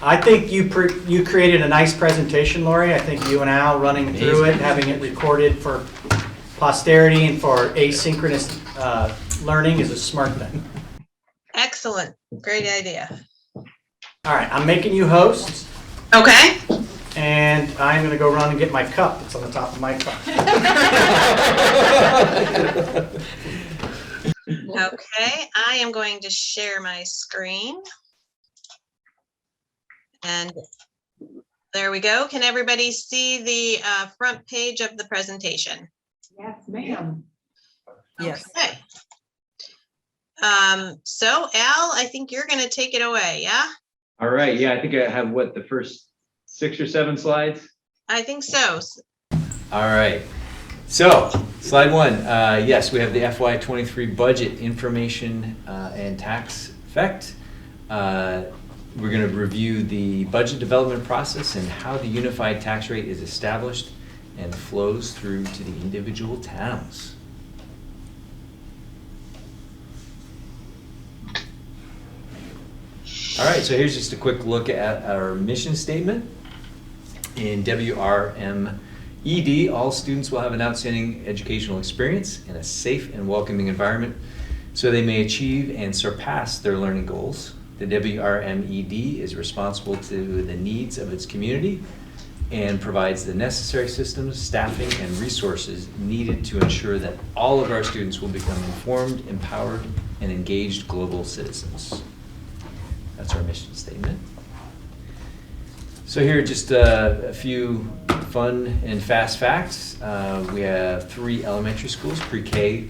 I think you created a nice presentation, Lori. I think you and Al running through it, having it recorded for posterity and for asynchronous learning is a smart thing. Excellent. Great idea. All right, I'm making you host. Okay. And I'm going to go run and get my cup that's on the top of my cup. Okay, I am going to share my screen. And there we go. Can everybody see the front page of the presentation? Yes, ma'am. Yes. Okay. So Al, I think you're going to take it away, yeah? All right, yeah, I think I have what, the first 6 or 7 slides? I think so. All right, so slide 1, yes, we have the FY23 budget information and tax effect. We're going to review the budget development process and how the unified tax rate is established and flows through to the individual towns. All right, so here's just a quick look at our mission statement. In WRED, all students will have an outstanding educational experience in a safe and welcoming environment so they may achieve and surpass their learning goals. The WRED is responsible to the needs of its community and provides the necessary systems, staffing, and resources needed to ensure that all of our students will become informed, empowered, and engaged global citizens. That's our mission statement. So here are just a few fun and fast facts. We have 3 elementary schools, pre-K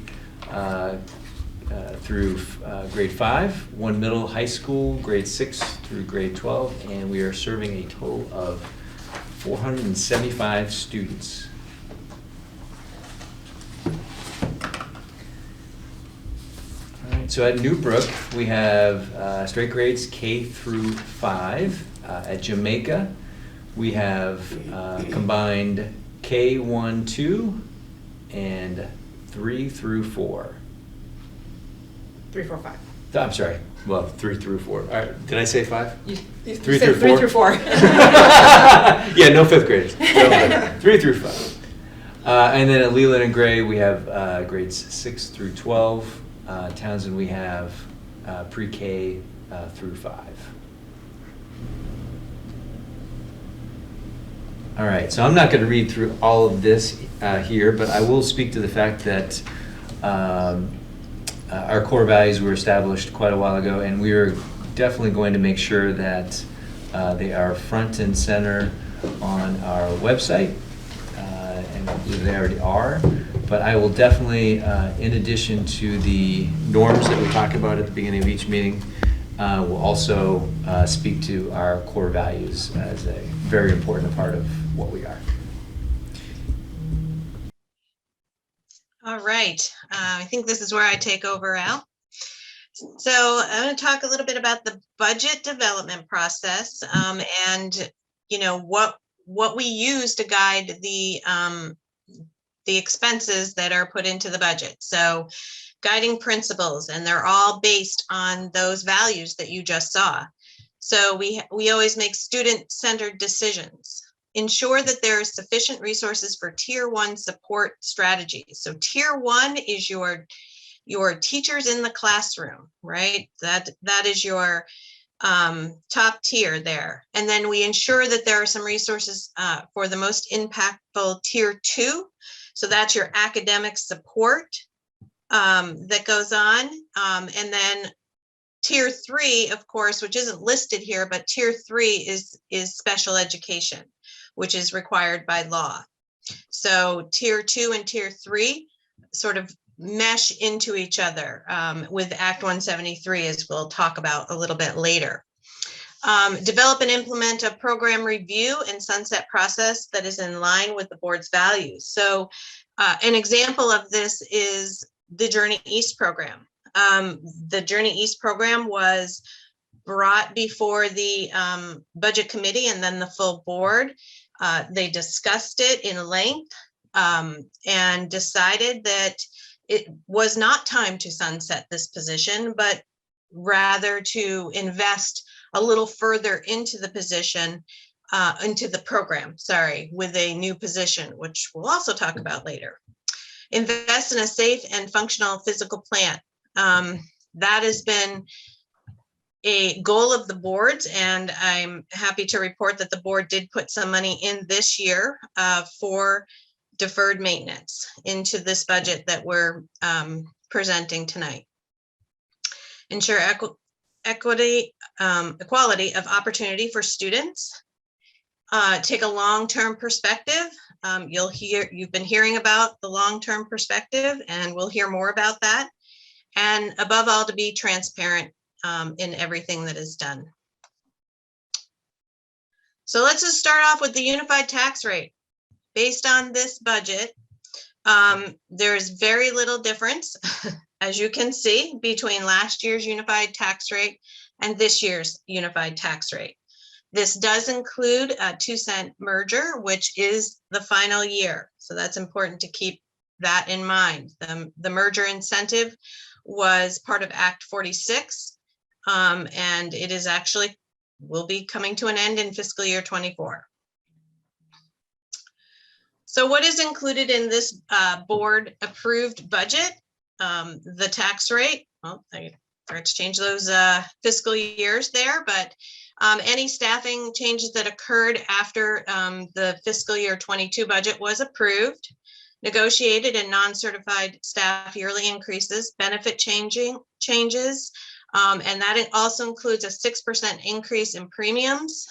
through grade 5, 1 middle high school, grade 6 through grade 12, and we are serving a total of 475 students. So at Newbrook, we have straight grades K through 5. At Jamaica, we have combined K1, 2, and 3 through 4. 3, 4, 5. I'm sorry. Well, 3 through 4. All right. Did I say 5? You 3 said through 4? 3 through 4. Yeah, no 5th graders. No, 3 through 5. And then at Leland and Gray, we have grades 6 through 12. Townsend, we have pre-K through 5. All right, so I'm not going to read through all of this here, but I will speak to the fact that our core values were established quite a while ago, and we are definitely going to make sure that they are front and center on our website, and I believe they already are. But I will definitely, in addition to the norms that we talk about at the beginning of each meeting, we'll also speak to our core values as a very important part of what we are. All right. I think this is where I take over, Al. So I'm going to talk a little bit about the budget development process and, you know, what we use to guide the expenses that are put into the budget. So guiding principles, and they're all based on those values that you just saw. So we always make student-centered decisions. Ensure that there are sufficient resources for Tier 1 support strategies. So Tier 1 is your teachers in the classroom, right? That is your top tier there. And then we ensure that there are some resources for the most impactful Tier 2. So that's your academic support that goes on. And then Tier 3, of course, which isn't listed here, but Tier 3 is special education, which is required by law. So Tier 2 and Tier 3 sort of mesh into each other with Act 173, as we'll talk about a little bit later. Develop and implement a program review and sunset process that is in line with the board's values. So an example of this is the Journey East program. The Journey East program was brought before the budget committee and then the full board. They discussed it in length and decided that it was not time to sunset this position, but rather to invest a little further into the position, into the program, sorry, with a new position, which we'll also talk about later. Invest in a safe and functional physical plant. That has been a goal of the boards, and I'm happy to report that the board did put some money in this year for deferred maintenance into this budget that we're presenting tonight. Ensure equality of opportunity for students. Take a long-term perspective. You've been hearing about the long-term perspective, and we'll hear more about that. And above all, to be transparent in everything that is done. So let's just start off with the unified tax rate. Based on this budget, there's very little difference, as you can see, between last year's unified tax rate and this year's unified tax rate. This does include a 2-cent merger, which is the final year. So that's important to keep that in mind. The merger incentive was part of Act 46, and it is actually will be coming to an end in fiscal year 24. So what is included in this board approved budget? The tax rate, well, I forgot to change those fiscal years there, but any staffing changes that occurred after the fiscal year 22 budget was approved, negotiated and non-certified staff yearly increases, benefit changes, and that also includes a 6% increase in premiums,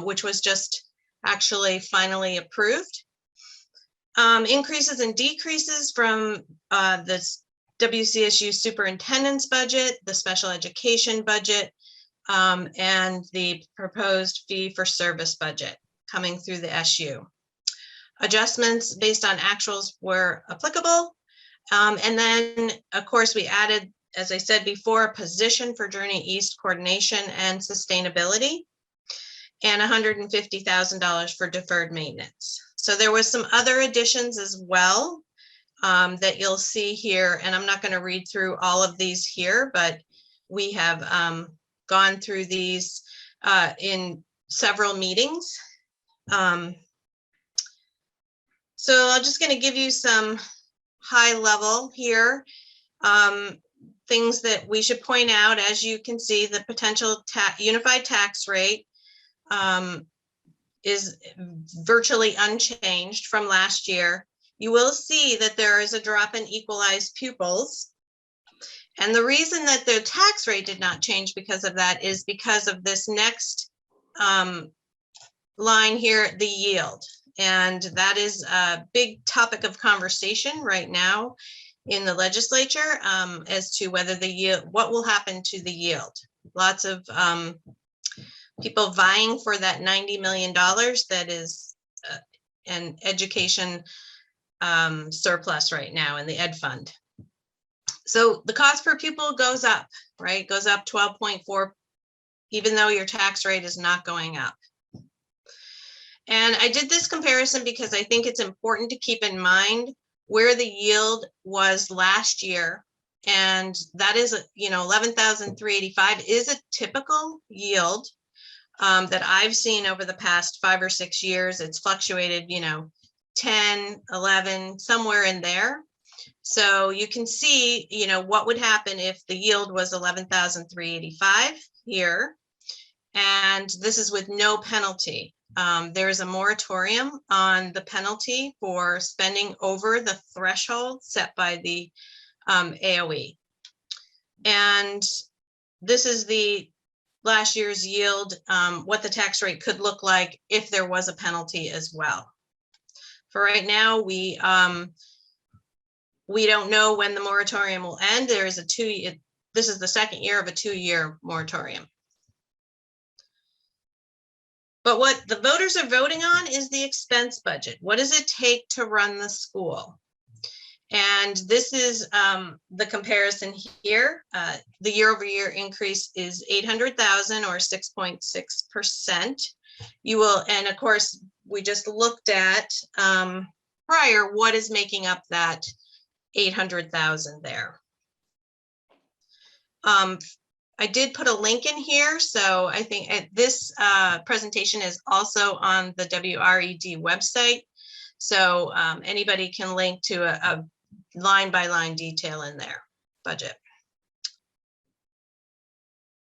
which was just actually finally approved. Increases and decreases from the WCSU superintendent's budget, the special education budget, and the proposed fee for service budget coming through the SU. Adjustments based on actuals were applicable. And then, of course, we added, as I said before, a position for Journey East coordination and sustainability, and $150,000 for deferred maintenance. So there was some other additions as well that you'll see here, and I'm not going to read through all of these here, but we have gone through these in several meetings. So I'm just going to give you some high level here. Things that we should point out. As you can see, the potential unified tax rate is virtually unchanged from last year. You will see that there is a drop in equalized pupils. And the reason that the tax rate did not change because of that is because of this next line here, the yield. And that is a big topic of conversation right now in the legislature as to whether the yield, what will happen to the yield. Lots of people vying for that $90 million that is an education surplus right now in the ed fund. So the cost per pupil goes up, right? Goes up 12.4, even though your tax rate is not going up. And I did this comparison because I think it's important to keep in mind where the yield was last year. And that is, 11,385 is a typical yield that I've seen over the past 5 or 6 years. It's fluctuated, 10, 11, somewhere in there. So you can see, what would happen if the yield was 11,385 here. And this is with no penalty. There is a moratorium on the penalty for spending over the threshold set by the AOE. And this is the last year's yield, what the tax rate could look like if there was a penalty as well. For right now, we don't know when the moratorium will end. There is this is the second year of a 2-year moratorium. But what the voters are voting on is the expense budget. What does it take to run the school? And this is the comparison here. The year-over-year increase is 800,000 or 6.6%. You will, and of course, we just looked at prior, what is making up that 800,000 there. I did put a link in here, so I think this presentation is also on the WRED website. So anybody can link to a line-by-line detail in their budget.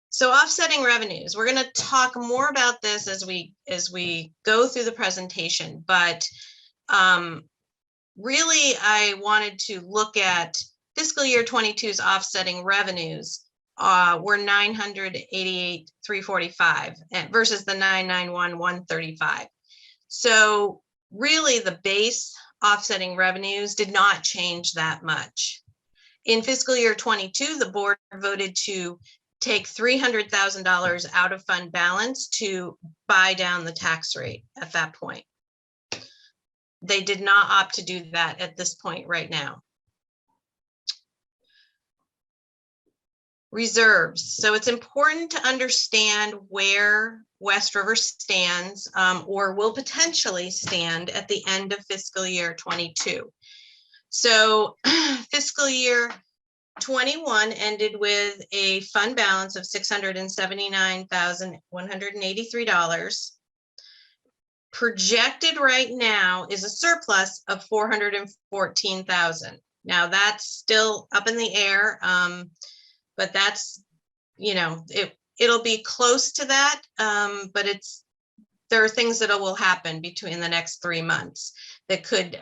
So offsetting revenues, we're going to talk more about this as we go through the presentation, but really I wanted to look at fiscal year 22's offsetting revenues were 988,345 versus the 991,135. So really the base offsetting revenues did not change that much. In fiscal year 22, the board voted to take $300,000 out of fund balance to buy down the tax rate at that point. They did not opt to do that at this point right now. Reserves. So it's important to understand where West River stands or will potentially stand at the end of fiscal year 22. So fiscal year 21 ended with a fund balance of $679,183. Projected right now is a surplus of $414,000. Now that's still up in the air, but that's, you know, it'll be close to that, but there are things that will happen between the next 3 months that could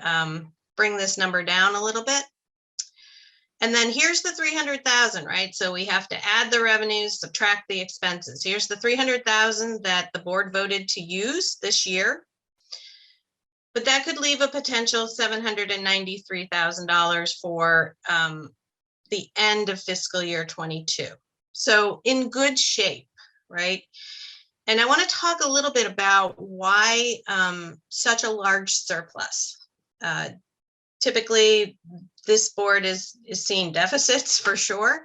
bring this number down a little bit. And then here's the 300,000, right? So we have to add the revenues, subtract the expenses. Here's the 300,000 that the board voted to use this year. But that could leave a potential $793,000 for the end of fiscal year 22. So in good shape, right? And I want to talk a little bit about why such a large surplus. Typically, this board is seeing deficits for sure.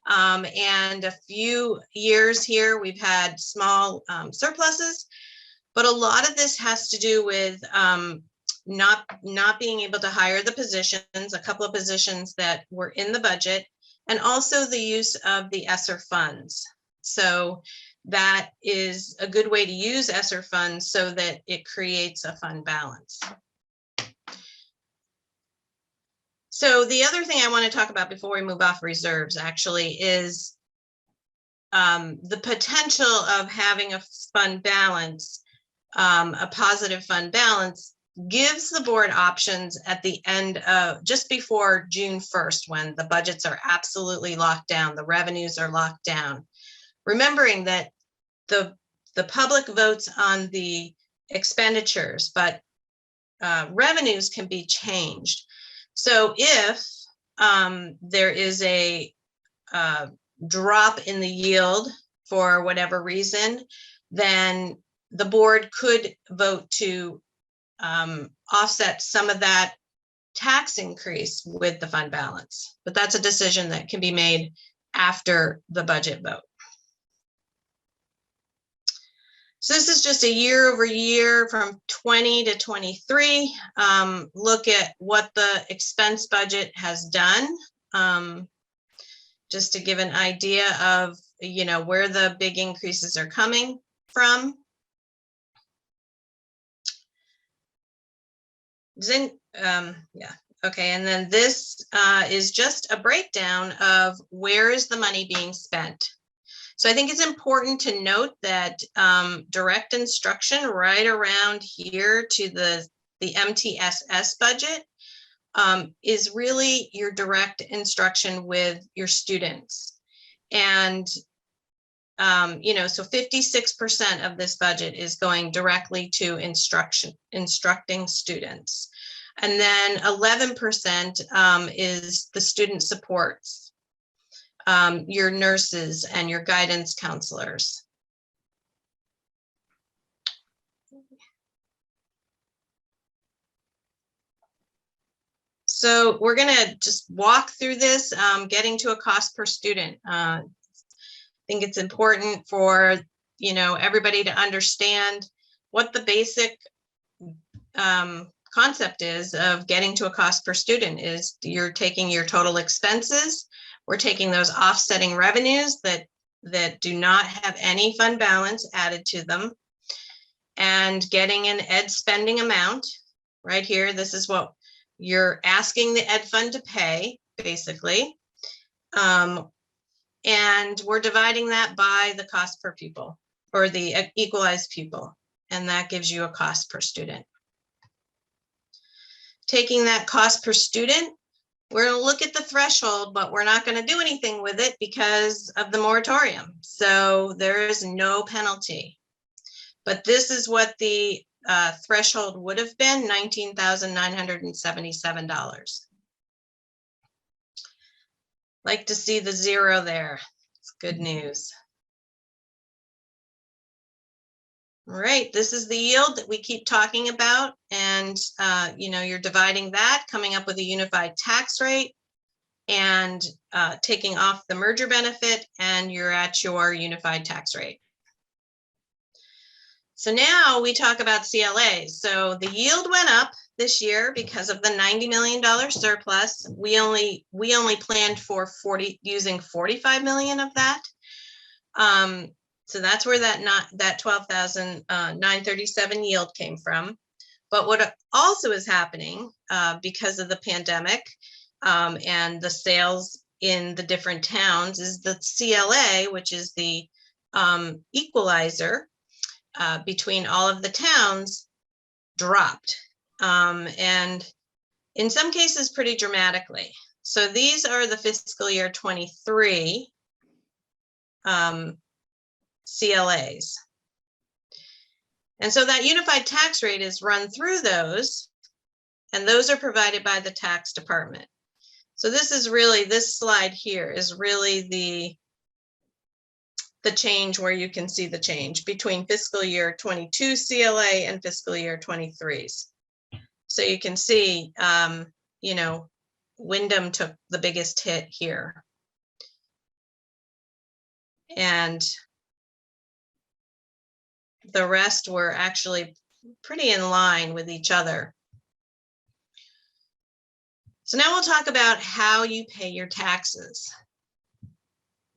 And a few years here, we've had small surpluses, but a lot of this has to do with not being able to hire the positions, a couple of positions that were in the budget, and also the use of the ESSER funds. So that is a good way to use ESSER funds so that it creates a fund balance. So the other thing I want to talk about before we move off reserves actually is the potential of having a fund balance, a positive fund balance gives the board options at the end of just before June 1st, when the budgets are absolutely locked down, the revenues are locked down. Remembering that the public votes on the expenditures, but revenues can be changed. So if there is a drop in the yield for whatever reason, then the board could vote to offset some of that tax increase with the fund balance. But that's a decision that can be made after the budget vote. So this is just a year over year from 20 to 23. Look at what the expense budget has done, just to give an idea of, you know, where the big increases are coming from. Then, yeah, okay, and then this is just a breakdown of where is the money being spent. So I think it's important to note that direct instruction right around here to the MTSS budget is really your direct instruction with your students. And, you know, so 56% of this budget is going directly to instructing students. And then 11% is the student supports, your nurses and your guidance counselors. So we're going to just walk through this, getting to a cost per student. I think it's important for, you know, everybody to understand what the basic concept is of getting to a cost per student. Is you're taking your total expenses, we're taking those offsetting revenues that that do not have any fund balance added to them, and getting an ed spending amount right here. This is what you're asking the ed fund to pay, basically. And we're dividing that by the cost per pupil, or the equalized pupil, and that gives you a cost per student. Taking that cost per student, we're going to look at the threshold, but we're not going to do anything with it because of the moratorium. So there is no penalty. But this is what the threshold would have been, $19,977. Like to see the zero there. It's good news. All right, this is the yield that we keep talking about, and you're dividing that, coming up with a unified tax rate, and taking off the merger benefit, and you're at your unified tax rate. So now we talk about CLAs. So the yield went up this year because of the $90 million surplus. We only planned for using 45 million of that. So that's where that 12,937 yield came from. But what also is happening because of the pandemic and the sales in the different towns is the CLA, which is the equalizer between all of the towns, dropped. And in some cases pretty dramatically. So these are the fiscal year 23 CLAs. And so that unified tax rate is run through those, and those are provided by the tax department. So this is really, this slide here is really the change, where you can see the change between fiscal year 22 CLA and fiscal year 23's. So you can see, Wyndham took the biggest hit here. And the rest were actually pretty in line with each other. So now we'll talk about how you pay your taxes.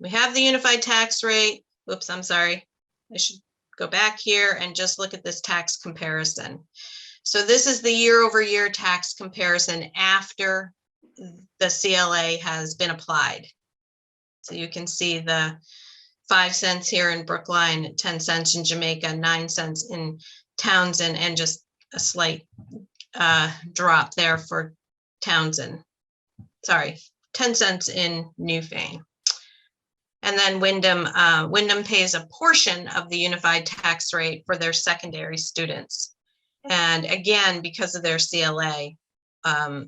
We have the unified tax rate. Whoops, I'm sorry. I should go back here and just look at this tax comparison. So this is the year-over-year tax comparison after the CLA has been applied. So you can see the 5 cents here in Brookline, 10 cents in Jamaica, 9 cents in Townsend, and just a slight drop there for Townsend. Sorry, 10 cents in Newfane. And then Wyndham pays a portion of the unified tax rate for their secondary students. And again, because of their CLA,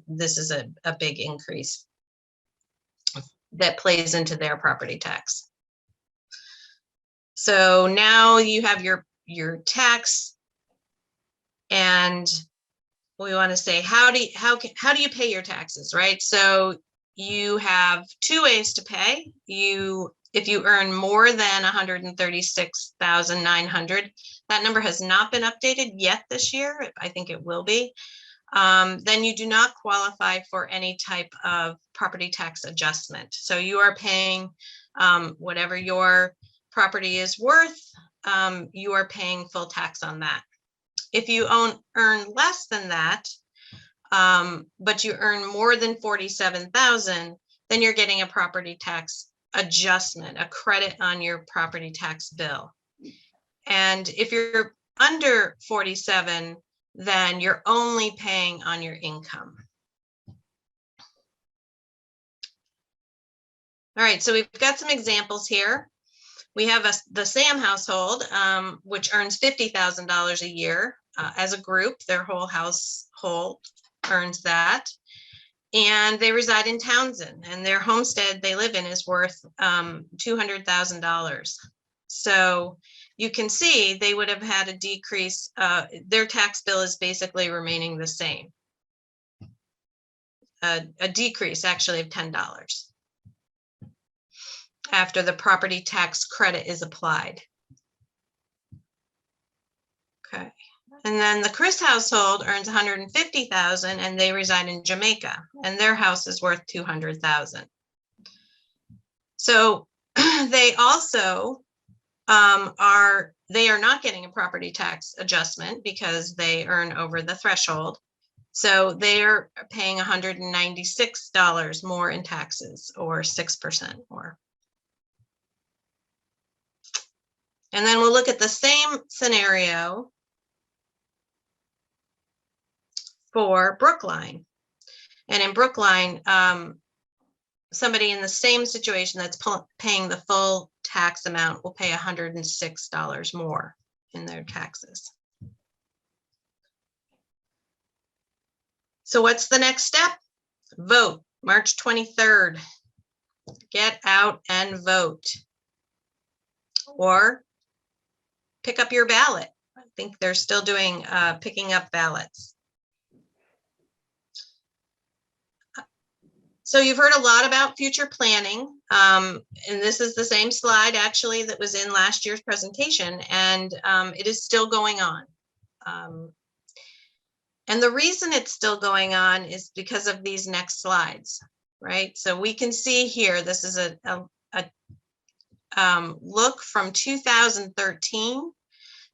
this is a big increase that plays into their property tax. So now you have your tax, and we want to say, how do you pay your taxes, right? So you have 2 ways to pay. If you earn more than 136,900, that number has not been updated yet this year. I think it will be. Then you do not qualify for any type of property tax adjustment. So you are paying whatever your property is worth, you are paying full tax on that. If you earn less than that, but you earn more than 47,000, then you're getting a property tax adjustment, a credit on your property tax bill. And if you're under 47, then you're only paying on your income. All right, so we've got some examples here. We have the Sam household, which earns $50,000 a year as a group. Their whole household earns that. And they reside in Townsend, and their homestead they live in is worth $200,000. So you can see they would have had a decrease. Their tax bill is basically remaining the same. A decrease actually of $10 after the property tax credit is applied. Okay. And then the Chris household earns $150,000, and they reside in Jamaica, and their house is worth $200,000. So They also they are not getting a property tax adjustment because they earn over the threshold. So they are paying $196 more in taxes, or 6% more. And then we'll look at the same scenario for Brookline. And in Brookline, somebody in the same situation that's paying the full tax amount will pay $106 more in their taxes. So what's the next step? Vote March 23rd. Get out and vote. Or pick up your ballot. I think they're still doing picking up ballots. So you've heard a lot about future planning, and this is the same slide actually that was in last year's presentation, and it is still going on. And the reason it's still going on is because of these next slides, right? So we can see here, this is a look from 2013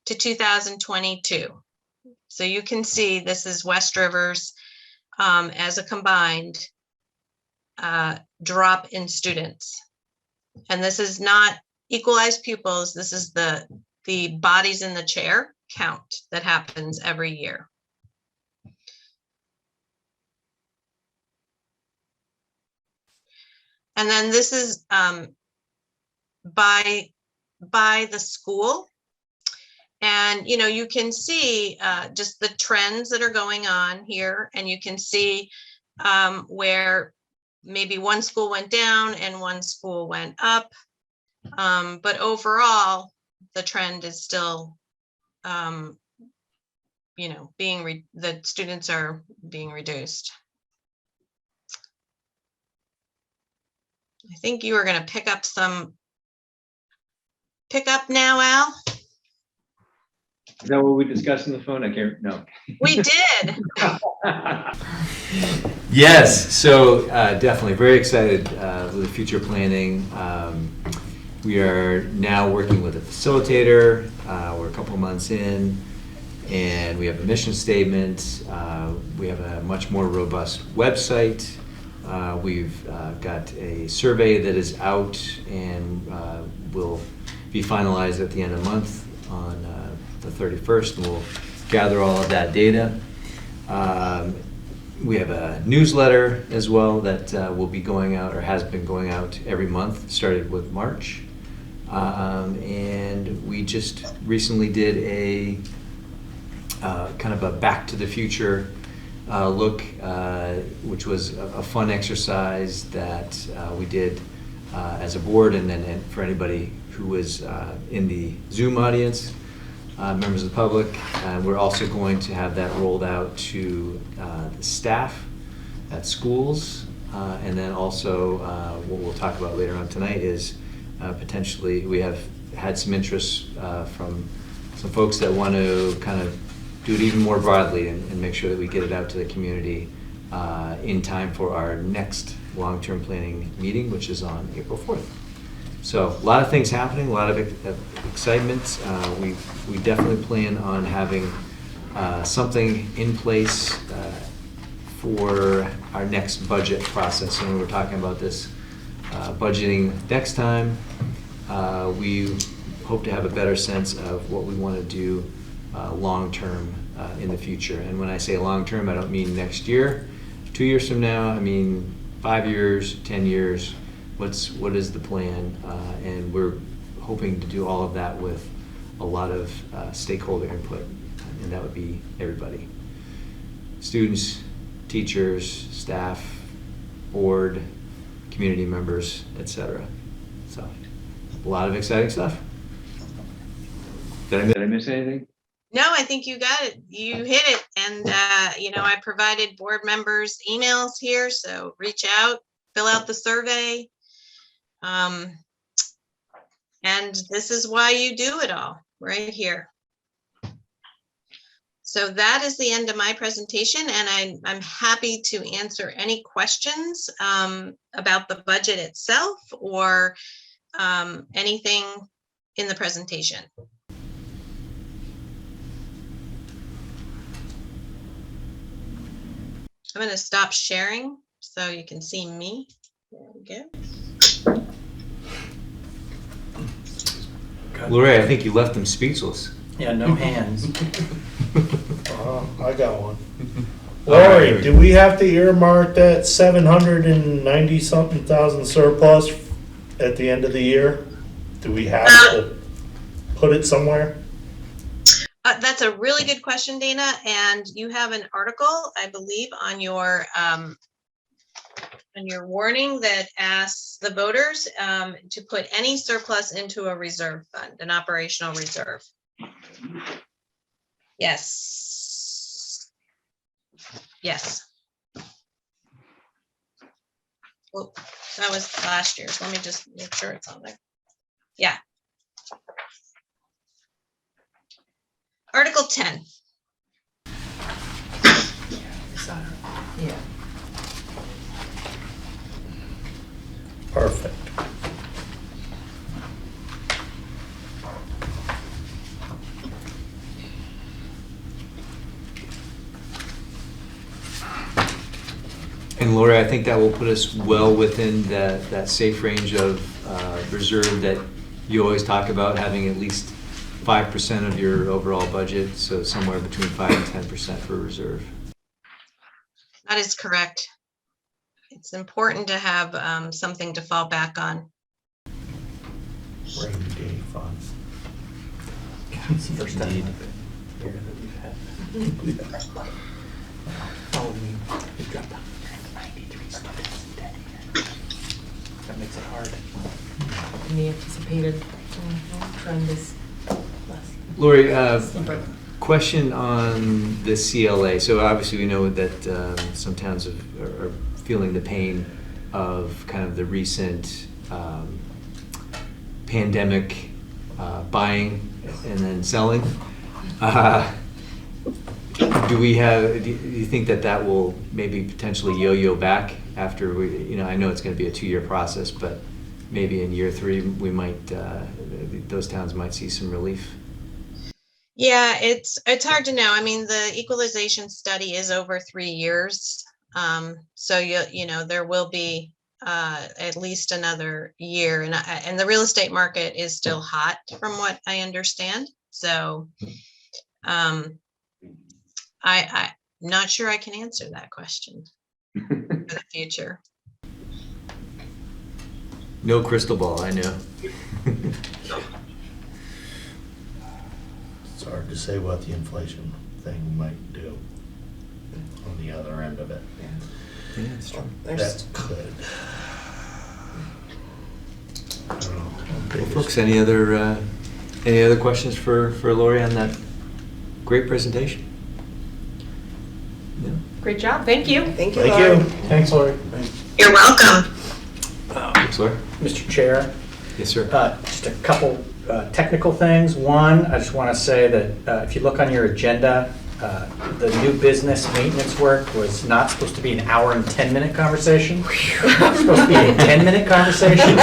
to 2022. So you can see this is West Rivers as a combined drop in students. And this is not equalized pupils. This is the bodies in the chair count that happens every year. And then this is by the school. And, you know, you can see just the trends that are going on here. And you can see where maybe one school went down and one school went up. But overall, the trend is still, you know, the students are being reduced. I think you were going to pick up now, Al. Is that what we discussed on the phone? I can't, no. We did. Yes, so definitely very excited with the future planning. We are now working with a facilitator. We're a couple months in, and we have a mission statement. We have a much more robust website. We've got a survey that is out and will be finalized at the end of the month on the 31st, and we'll gather all of that data. We have a newsletter as well that will be going out, or has been going out every month, started with March. And we just recently did a kind of a back to the future look, which was a fun exercise that we did as a board, and then for anybody who was in the Zoom audience, members of the public. We're also going to have that rolled out to the staff at schools, and then also what we'll talk about later on tonight is potentially we have had some interest from some folks that want to kind of do it even more broadly and make sure that we get it out to the community in time for our next long-term planning meeting, which is on April 4th. So a lot of things happening, a lot of excitement. We definitely plan on having something in place for our next budget process. And we were talking about this budgeting next time. We hope to have a better sense of what we want to do long-term in the future. And when I say long-term, I don't mean next year, 2 years from now. I mean 5 years, 10 years. What is the plan? And we're hoping to do all of that with a lot of stakeholder input, and that would be everybody. Students, teachers, staff, board, community members, etc. So a lot of exciting stuff. Did I miss anything? No, I think you got it. You hit it. And, you know, I provided board members emails here, so reach out, fill out the survey. And this is why you do it all right here. So that is the end of my presentation, and I'm happy to answer any questions about the budget itself, or anything in the presentation? I'm going to stop sharing so you can see me. There we go. Lori, I think you left them speechless. Yeah, no hands. I got one. All right. Lori, do we have to earmark that 790-something thousand surplus at the end of the year? Do we have to put it somewhere? That's a really good question, Dana. And you have an article, I believe, on your warning that asks the voters to put any surplus into a reserve fund, an operational reserve. Yes. Yes. Well, that was last year's. Let me just make sure it's on there. Yeah. Article 10. Yeah. Perfect. And Lori, I think that will put us well within that safe range of reserve that you always talk about, having at least 5% of your overall budget, so somewhere between 5 and 10% for reserve. That is correct. It's important to have something to fall back on. Rainy day fund. It's the first time Indeed. here that we've had. Oh, we dropped down 93 students in 10 years. That makes it hard. And the anticipated trend is less. Lori, question on the CLA. So obviously we know that some towns are feeling the pain of kind of the recent pandemic buying and then selling. Do you think that will maybe potentially yo-yo back after I know it's going to be a 2-year process, but maybe in year 3 we might, those towns might see some relief? Yeah, it's hard to know. I mean, the equalization study is over 3 years. So there will be at least another year, and the real estate market is still hot from what I understand. So I'm not sure I can answer that question for the future. No crystal ball, I know. It's hard to say what the inflation thing might do on the other end of it. Yeah, it's true. That could. I don't know. Well, folks, any other questions for Lori on that great presentation? No? Great job. Thank you. Thank you. Thanks, Lori. You're welcome. Thanks, Lori. Mr. Chair, Yes, sir. just a couple technical things. One, I just want to say that if you look on your agenda, the new business maintenance work was not supposed to be an hour and 10-minute conversation. It's supposed to be a 10-minute conversation.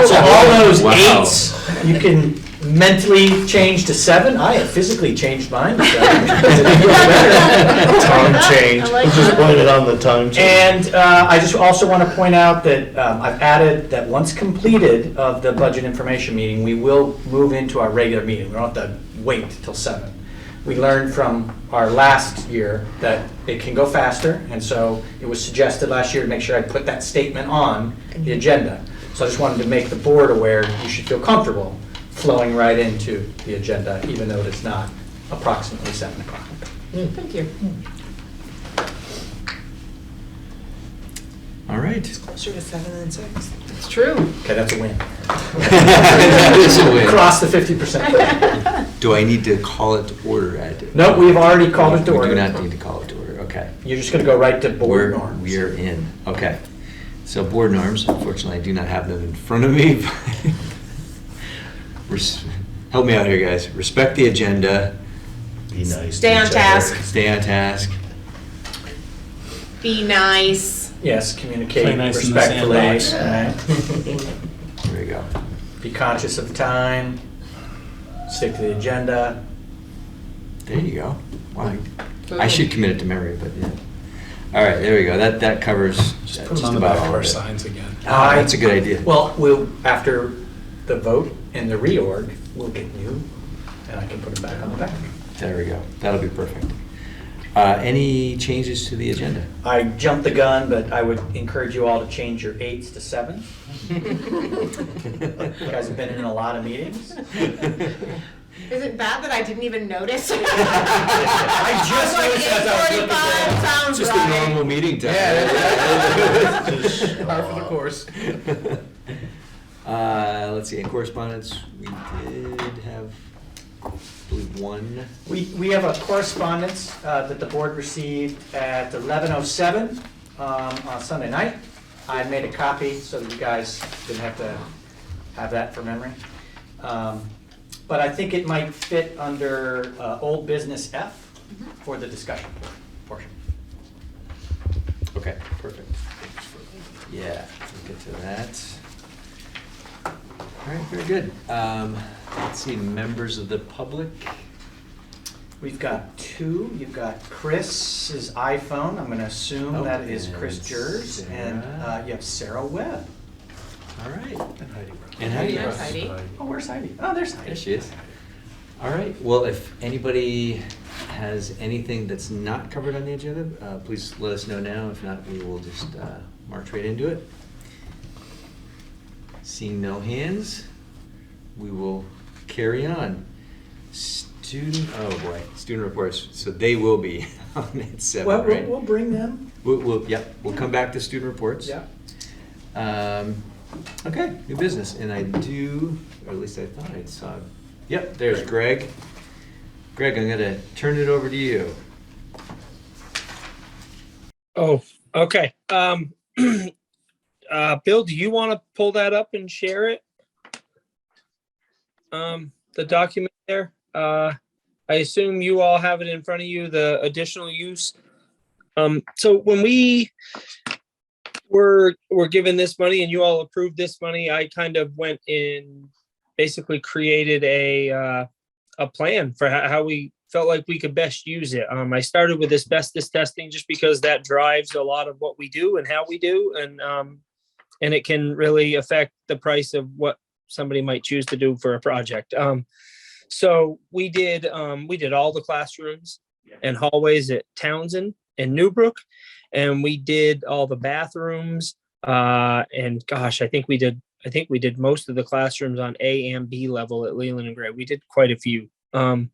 So all those Wow. 8s, you can mentally change to 7. I have physically changed mine to 7. because it feels better. Time change. I like Just that. put it on the time change. And I just also want to point out that I've added that once completed of the budget information meeting, we will move into our regular meeting. We don't have to wait till 7. We learned from our last year that it can go faster, and so it was suggested last year to make sure I put that statement on the agenda. So I just wanted to make the board aware you should feel comfortable flowing right into the agenda, even though it is not approximately 7 o'clock. Thank you. All right. Closer to 7 than 6. It's true. Okay, that's a win. That is a win. Cross the 50%. Do I need to call it to order, Ed? No, we've already called it to We order. do not need to call it to order, okay. You're just going to go right to board norms. We're in, okay. So board norms, unfortunately, I do not have them in front of me. Help me out here, guys. Respect the agenda, Be nice. Stay to on each task. other. stay on task. Be nice. Yes, communicate Play nice in the respectfully. sandbox. Right. There we go. Be conscious of time, stick to the agenda. There you go. Wow. I should commit it to memory, but yeah. All right, there we go. That covers Just put just them on the about back of all our of it. signs again. Oh, that's a good idea. Well, after the vote and the reorg, we'll get new, and I can put them back on the back. There we go. That'll be perfect. Any changes to the agenda? I jumped the gun, but I would encourage you all to change your 8s to 7s. You guys have been in a lot of meetings. Is it bad that I didn't even notice? I just noticed as I was looking down. 8:45 sounds Just a right. normal meeting time. Par for the course. Let's see, in correspondence, we did have, I believe, one. We have a correspondence that the board received at 11:07 on Sunday night. I made a copy so that you guys didn't have to have that for memory. But I think it might fit under old business F for the discussion portion. Okay, perfect. Yeah, we'll get to that. All right, very good. Let's see, members of the public. We've got 2. You've got Chris's iPhone. I'm going to assume Oh, that is and Chris Jers. And Sarah. you have Sarah Webb. All right. And Heidi Brown. And Heidi There's Brown. Heidi. Oh, where's Heidi? Oh, there's Heidi. There she is. All right, well, if anybody has anything that's not covered on the agenda, please let us know now. If not, we will just march right into it. Seeing no hands, we will carry on. Student reports. So they will be on at 7, Well, right? we'll bring them. We'll come back to student reports. Yeah. Okay, new business, and I do, or at least I thought I saw, yep, there's Greg. Greg, I'm gonna turn it over to you. Oh, okay. Bill, do you want to pull that up and share it? The document there. I assume you all have it in front of you, the additional use. So when we were given this money and you all approved this money, I kind of went in, basically created a plan for how we felt like we could best use it. I started with asbestos testing just because that drives a lot of what we do and how we do, and it can really affect the price of what somebody might choose to do for a project. So we did all the classrooms and hallways at Townsend and Newbrook, and we did all the bathrooms. And gosh, I think we did most of the classrooms on A and B level at Leland and Gray. We did quite a few. So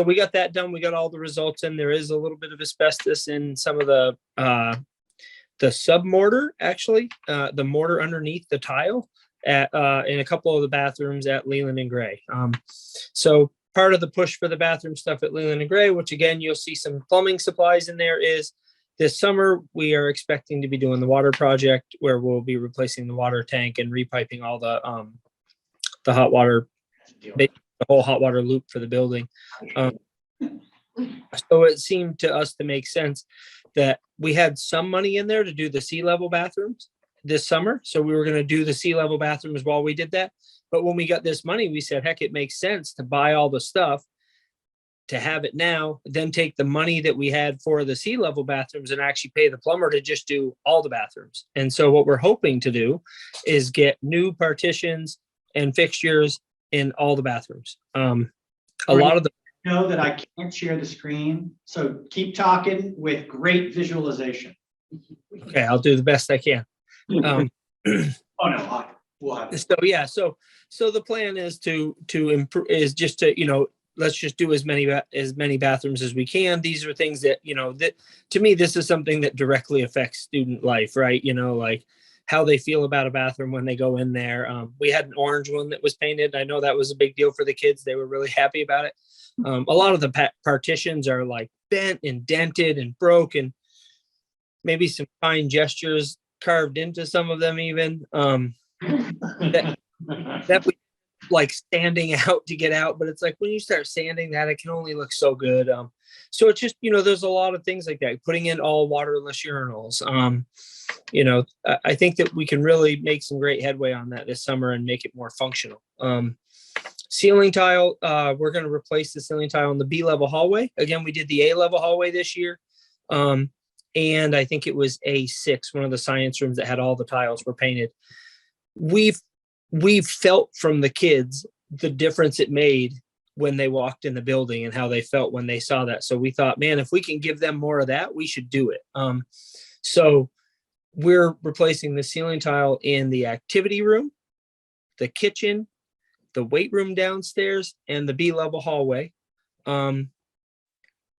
we got that done. We got all the results in. There is a little bit of asbestos in some of the sub-mortar, actually, the mortar underneath the tile in a couple of the bathrooms at Leland and Gray. So part of the push for the bathroom stuff at Leland and Gray, which again, you'll see some plumbing supplies in there, is this summer, we are expecting to be doing the water project where we'll be replacing the water tank and repiping all the hot water, the whole hot water loop for the building. So it seemed to us to make sense that we had some money in there to do the sea-level bathrooms this summer. So we were going to do the sea-level bathrooms while we did that. But when we got this money, we said, heck, it makes sense to buy all the stuff, to have it now, then take the money that we had for the sea-level bathrooms and actually pay the plumber to just do all the bathrooms. And so what we're hoping to do is get new partitions and fixtures in all the bathrooms. A lot of the Know that I can't share the screen, so keep talking with great visualization. Okay, I'll do the best I can. Oh, no, we'll have it. So yeah, so the plan is to improve, is just to, let's just do as many bathrooms as we can. These are things that, that to me, this is something that directly affects student life, right? Like how they feel about a bathroom when they go in there. We had an orange one that was painted. I know that was a big deal for the kids. They were really happy about it. A lot of the partitions are like bent and dented and broken. Maybe some fine gestures carved into some of them even. That we like standing out to get out, but it's like when you start sanding that, it can only look so good. So it's just, there's a lot of things like that, putting in all waterless urinals. I think that we can really make some great headway on that this summer and make it more functional. Ceiling tile, we're going to replace the ceiling tile in the B-level hallway. Again, we did the A-level hallway this year. And I think it was A6, one of the science rooms that had all the tiles were painted. We've felt from the kids the difference it made when they walked in the building and how they felt when they saw that. So we thought, man, if we can give them more of that, we should do it. So we're replacing the ceiling tile in the activity room, the kitchen, the weight room downstairs, and the B-level hallway,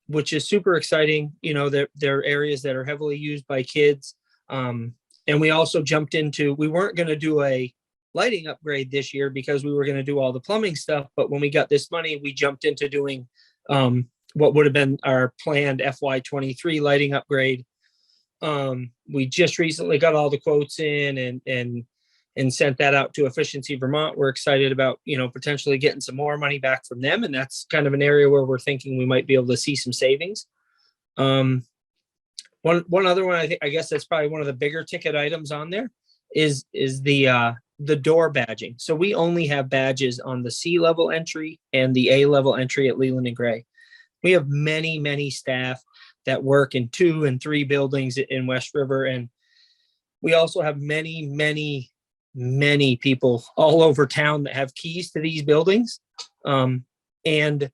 which is super exciting. There are areas that are heavily used by kids. And we also jumped into, we weren't going to do a lighting upgrade this year because we were going to do all the plumbing stuff. But when we got this money, we jumped into doing what would have been our planned FY23 lighting upgrade. We just recently got all the quotes in and sent that out to Efficiency Vermont. We're excited about, potentially getting some more money back from them. And that's kind of an area where we're thinking we might be able to see some savings. One other one, I guess that's probably one of the bigger ticket items on there is the door badging. So we only have badges on the C-level entry and the A-level entry at Leland and Gray. We have many, many staff that work in 2 and 3 buildings in West River. And we also have many, many, many people all over town that have keys to these buildings. Patrick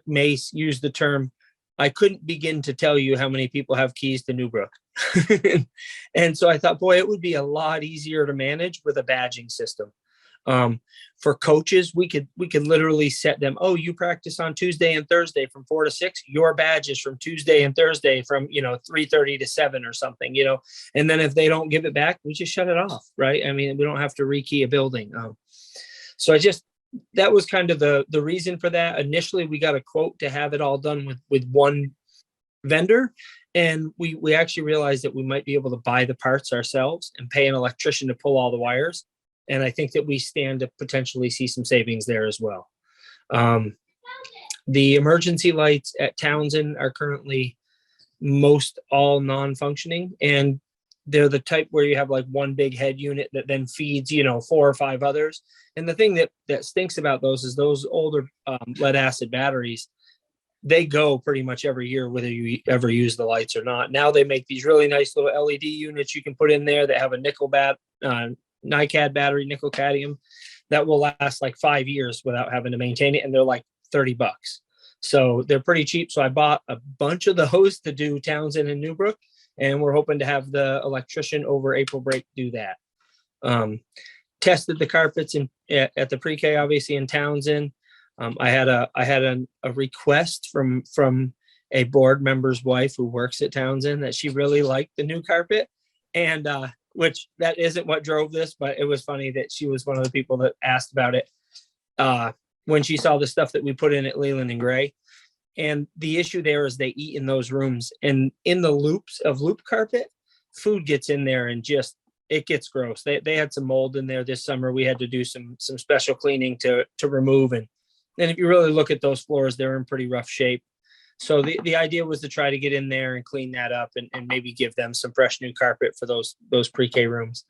Mace used the term, I couldn't begin to tell you how many people have keys to Newbrook. And so I thought, boy, it would be a lot easier to manage with a badging system. For coaches, we could literally set them, oh, you practice on Tuesday and Thursday from 4 to 6, your badge is from Tuesday and Thursday from 3:30 to 7 or something, and then if they don't give it back, we just shut it off, right? I mean, we don't have to rekey a building. So that was kind of the reason for that. Initially, we got a quote to have it all done with one vendor. And we actually realized that we might be able to buy the parts ourselves and pay an electrician to pull all the wires. And I think that we stand to potentially see some savings there as well. The emergency lights at Townsend are currently most all non-functioning. And they're the type where you have like one big head unit that then feeds, 4 or 5 others. And the thing that stinks about those is those older lead acid batteries, they go pretty much every year, whether you ever use the lights or not. Now they make these really nice little LED units you can put in there that have a NiCad battery, nickel cadmium, that will last like 5 years without having to maintain it. And they're like $30. So they're pretty cheap. So I bought a bunch of those to do Townsend and Newbrook. And we're hoping to have the electrician over April break do that. Tested the carpets at the pre-K, obviously in Townsend. I had a request from a board member's wife who works at Townsend that she really liked the new carpet, and which that isn't what drove this, but it was funny that she was one of the people that asked about it when she saw the stuff that we put in at Leland and Gray. And the issue there is they eat in those rooms, and in the loops of loop carpet, food gets in there and just, it gets gross. They had some mold in there this summer. We had to do some special cleaning to remove. And if you really look at those floors, they're in pretty rough shape. So the idea was to try to get in there and clean that up and maybe give them some fresh new carpet for those pre-K rooms.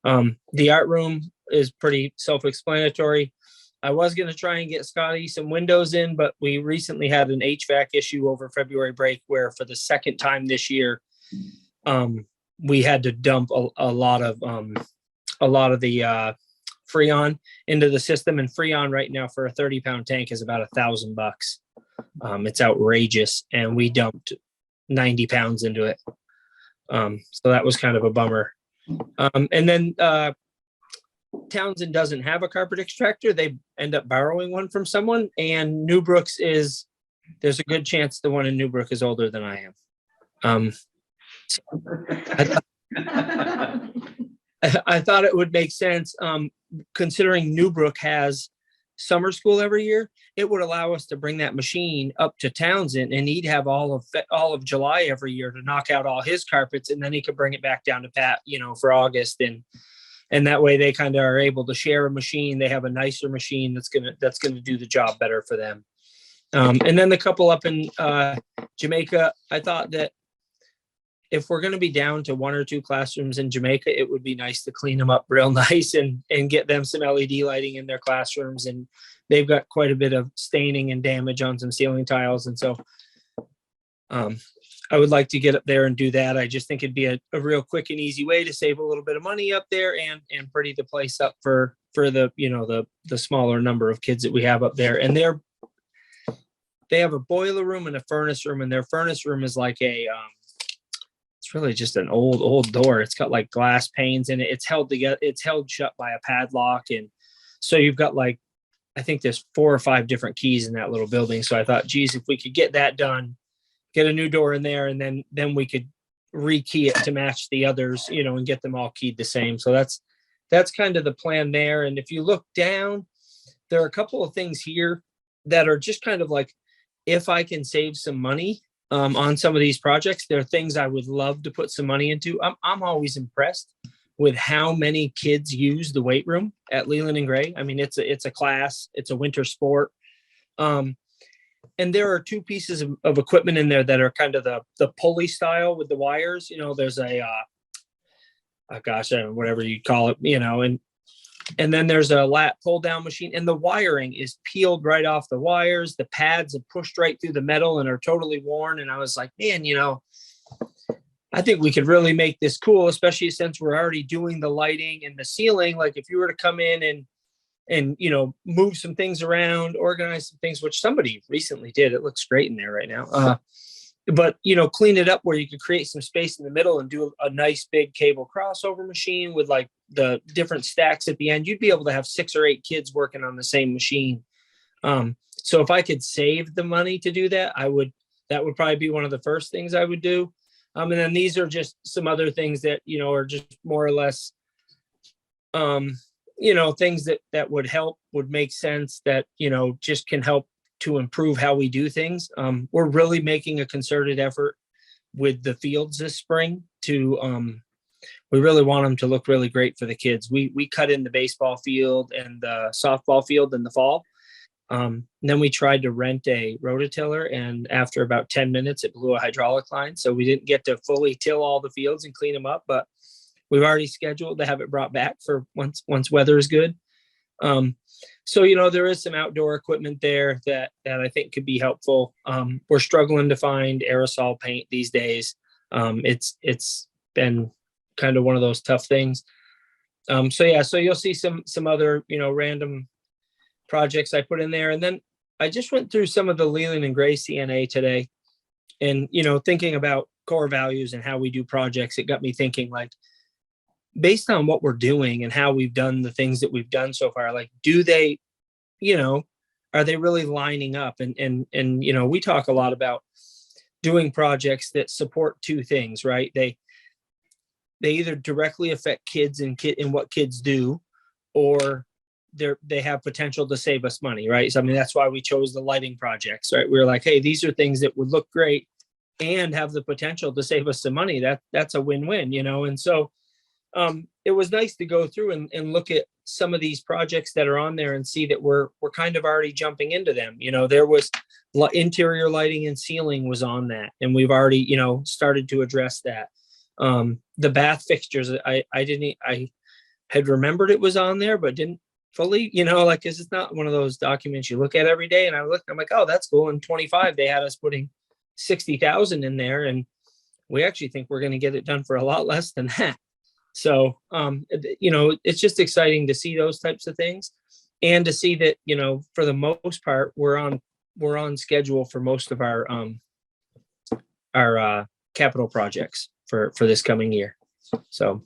The art room is pretty self-explanatory. I was going to try and get Scotty some windows in, but we recently had an HVAC issue over February break where for the second time this year, we had to dump a lot of the Freon into the system. And Freon right now for a 30-pound tank is about $1,000. It's outrageous. And we dumped 90 pounds into it. So that was kind of a bummer. And then Townsend doesn't have a carpet extractor. They end up borrowing one from someone, and Newbrook's there's a good chance the one in Newbrook is older than I am. I thought it would make sense, considering Newbrook has summer school every year. It would allow us to bring that machine up to Townsend, and he'd have all of July every year to knock out all his carpets, and then he could bring it back down to Pat, for August, and that way they kind of are able to share a machine. They have a nicer machine that's gonna do the job better for them. And then the couple up in Jamaica, I thought that if we're going to be down to 1 or 2 classrooms in Jamaica, it would be nice to clean them up real nice and get them some LED lighting in their classrooms. And they've got quite a bit of staining and damage on some ceiling tiles. And so I would like to get up there and do that. I just think it'd be a real quick and easy way to save a little bit of money up there and pretty the place up for the, you know, the smaller number of kids that we have up there. And they have a boiler room and a furnace room, and their furnace room is like it's really just an old door. It's got like glass panes in it. It's held together. It's held shut by a padlock. And so you've got like, I think there's 4 or 5 different keys in that little building. So I thought, geez, if we could get that done, get a new door in there, and then we could rekey it to match the others, you know, and get them all keyed the same. So that's kind of the plan there. And if you look down, there are a couple of things here that are just kind of like, if I can save some money on some of these projects, there are things I would love to put some money into. I'm always impressed with how many kids use the weight room at Leland and Gray. I mean, it's a class, it's a winter sport. And there are 2 pieces of equipment in there that are kind of the pulley style with the wires. You know, there's a, gosh, I don't know, whatever you call it, you know, and then there's a lat pull down machine, and the wiring is peeled right off the wires. The pads are pushed right through the metal and are totally worn. And I was like, man, you know, I think we could really make this cool, especially since we're already doing the lighting and the ceiling. Like if you were to come in and, you know, move some things around, organize some things, which somebody recently did. It looks great in there right now. But, you know, clean it up where you could create some space in the middle and do a nice big cable crossover machine with like the different stacks at the end. You'd be able to have 6 or 8 kids working on the same machine. So if I could save the money to do that, that would probably be one of the first things I would do. And then these are just some other things that, you know, are just more or less, you know, things that would make sense, that, you know, just can help to improve how we do things. We're really making a concerted effort with the fields this spring to, we really want them to look really great for the kids. We cut in the baseball field and the softball field in the fall. Then we tried to rent a rototiller, and after about 10 minutes, it blew a hydraulic line. So we didn't get to fully till all the fields and clean them up, but we've already scheduled to have it brought back for once weather is good. So, you know, there is some outdoor equipment there that I think could be helpful. We're struggling to find aerosol paint these days. It's been kind of one of those tough things. So you'll see some other, you know, random projects I put in there. And then I just went through some of the Leland and Gray CNA today, and, you know, thinking about core values and how we do projects, it got me thinking, like, based on what we're doing and how we've done the things that we've done so far, like, do they, you know, are they really lining up? And, you know, we talk a lot about doing projects that support 2 things, right? They either directly affect kids and what kids do, or they have potential to save us money, right? So, I mean, that's why we chose the lighting projects, right? We were like, hey, these are things that would look great and have the potential to save us some money. That's a win-win, you know? And so, it was nice to go through and look at some of these projects that are on there and see that we're kind of already jumping into them. You know, there was interior lighting and ceiling was on that, and we've already, you know, started to address that. The bath fixtures, I had remembered it was on there, but didn't fully, you know, like, 'cause it's not one of those documents you look at every day. And I'm like, oh, that's cool. In 25, they had us putting 60,000 in there, and we actually think we're going to get it done for a lot less than that. So, you know, it's just exciting to see those types of things, and to see that, you know, for the most part, we're on schedule for most of our capital projects for this coming year. So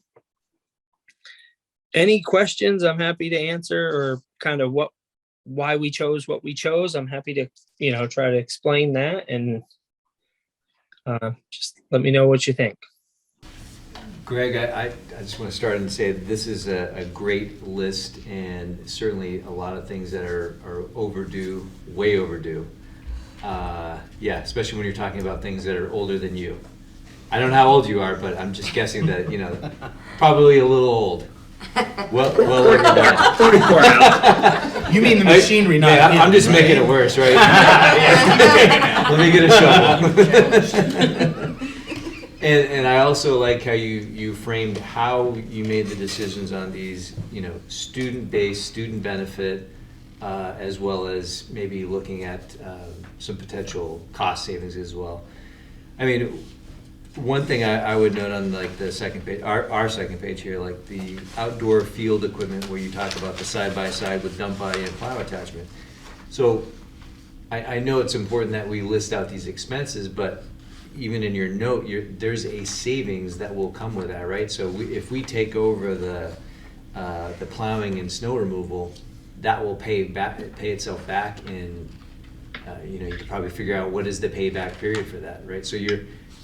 any questions I'm happy to answer, or kind of why we chose what we chose. I'm happy to, you know, try to explain that, and just let me know what you think. Greg, I just want to start and say that this is a great list, and certainly a lot of things that are overdue, way overdue. Yeah, especially when you're talking about things that are older than you. I don't know how old you are, but I'm just guessing that, you know, probably a little old. Well, look at that. 44 hours. You mean the machinery, not Yeah, I'm him, just right? making it worse, right? Let me get a shovel. And I also like how you framed how you made the decisions on these, student-based, student benefit, as well as maybe looking at some potential cost savings as well. I mean, one thing I would note on like the second page, our second page here, like the outdoor field equipment where you talk about the side-by-side with dump body and plow attachment. So I know it's important that we list out these expenses, but even in your note, there's a savings that will come with that, right? So if we take over the plowing and snow removal, that will pay itself back in, you could probably figure out what is the payback period for that, right? So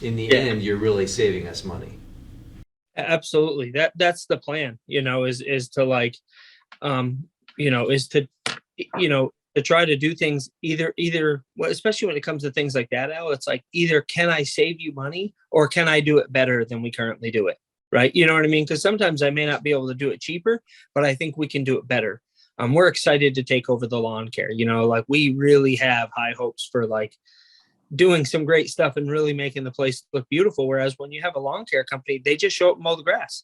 in the end, you're really saving us money. Absolutely. That's the plan, is to like, to try to do things either, well, especially when it comes to things like that, Al, it's like either can I save you money or can I do it better than we currently do it? Right. You know what I mean? Because sometimes I may not be able to do it cheaper, but I think we can do it better. We're excited to take over the lawn care, like we really have high hopes for like doing some great stuff and really making the place look beautiful. Whereas when you have a lawn care company, they just show up and mow the grass.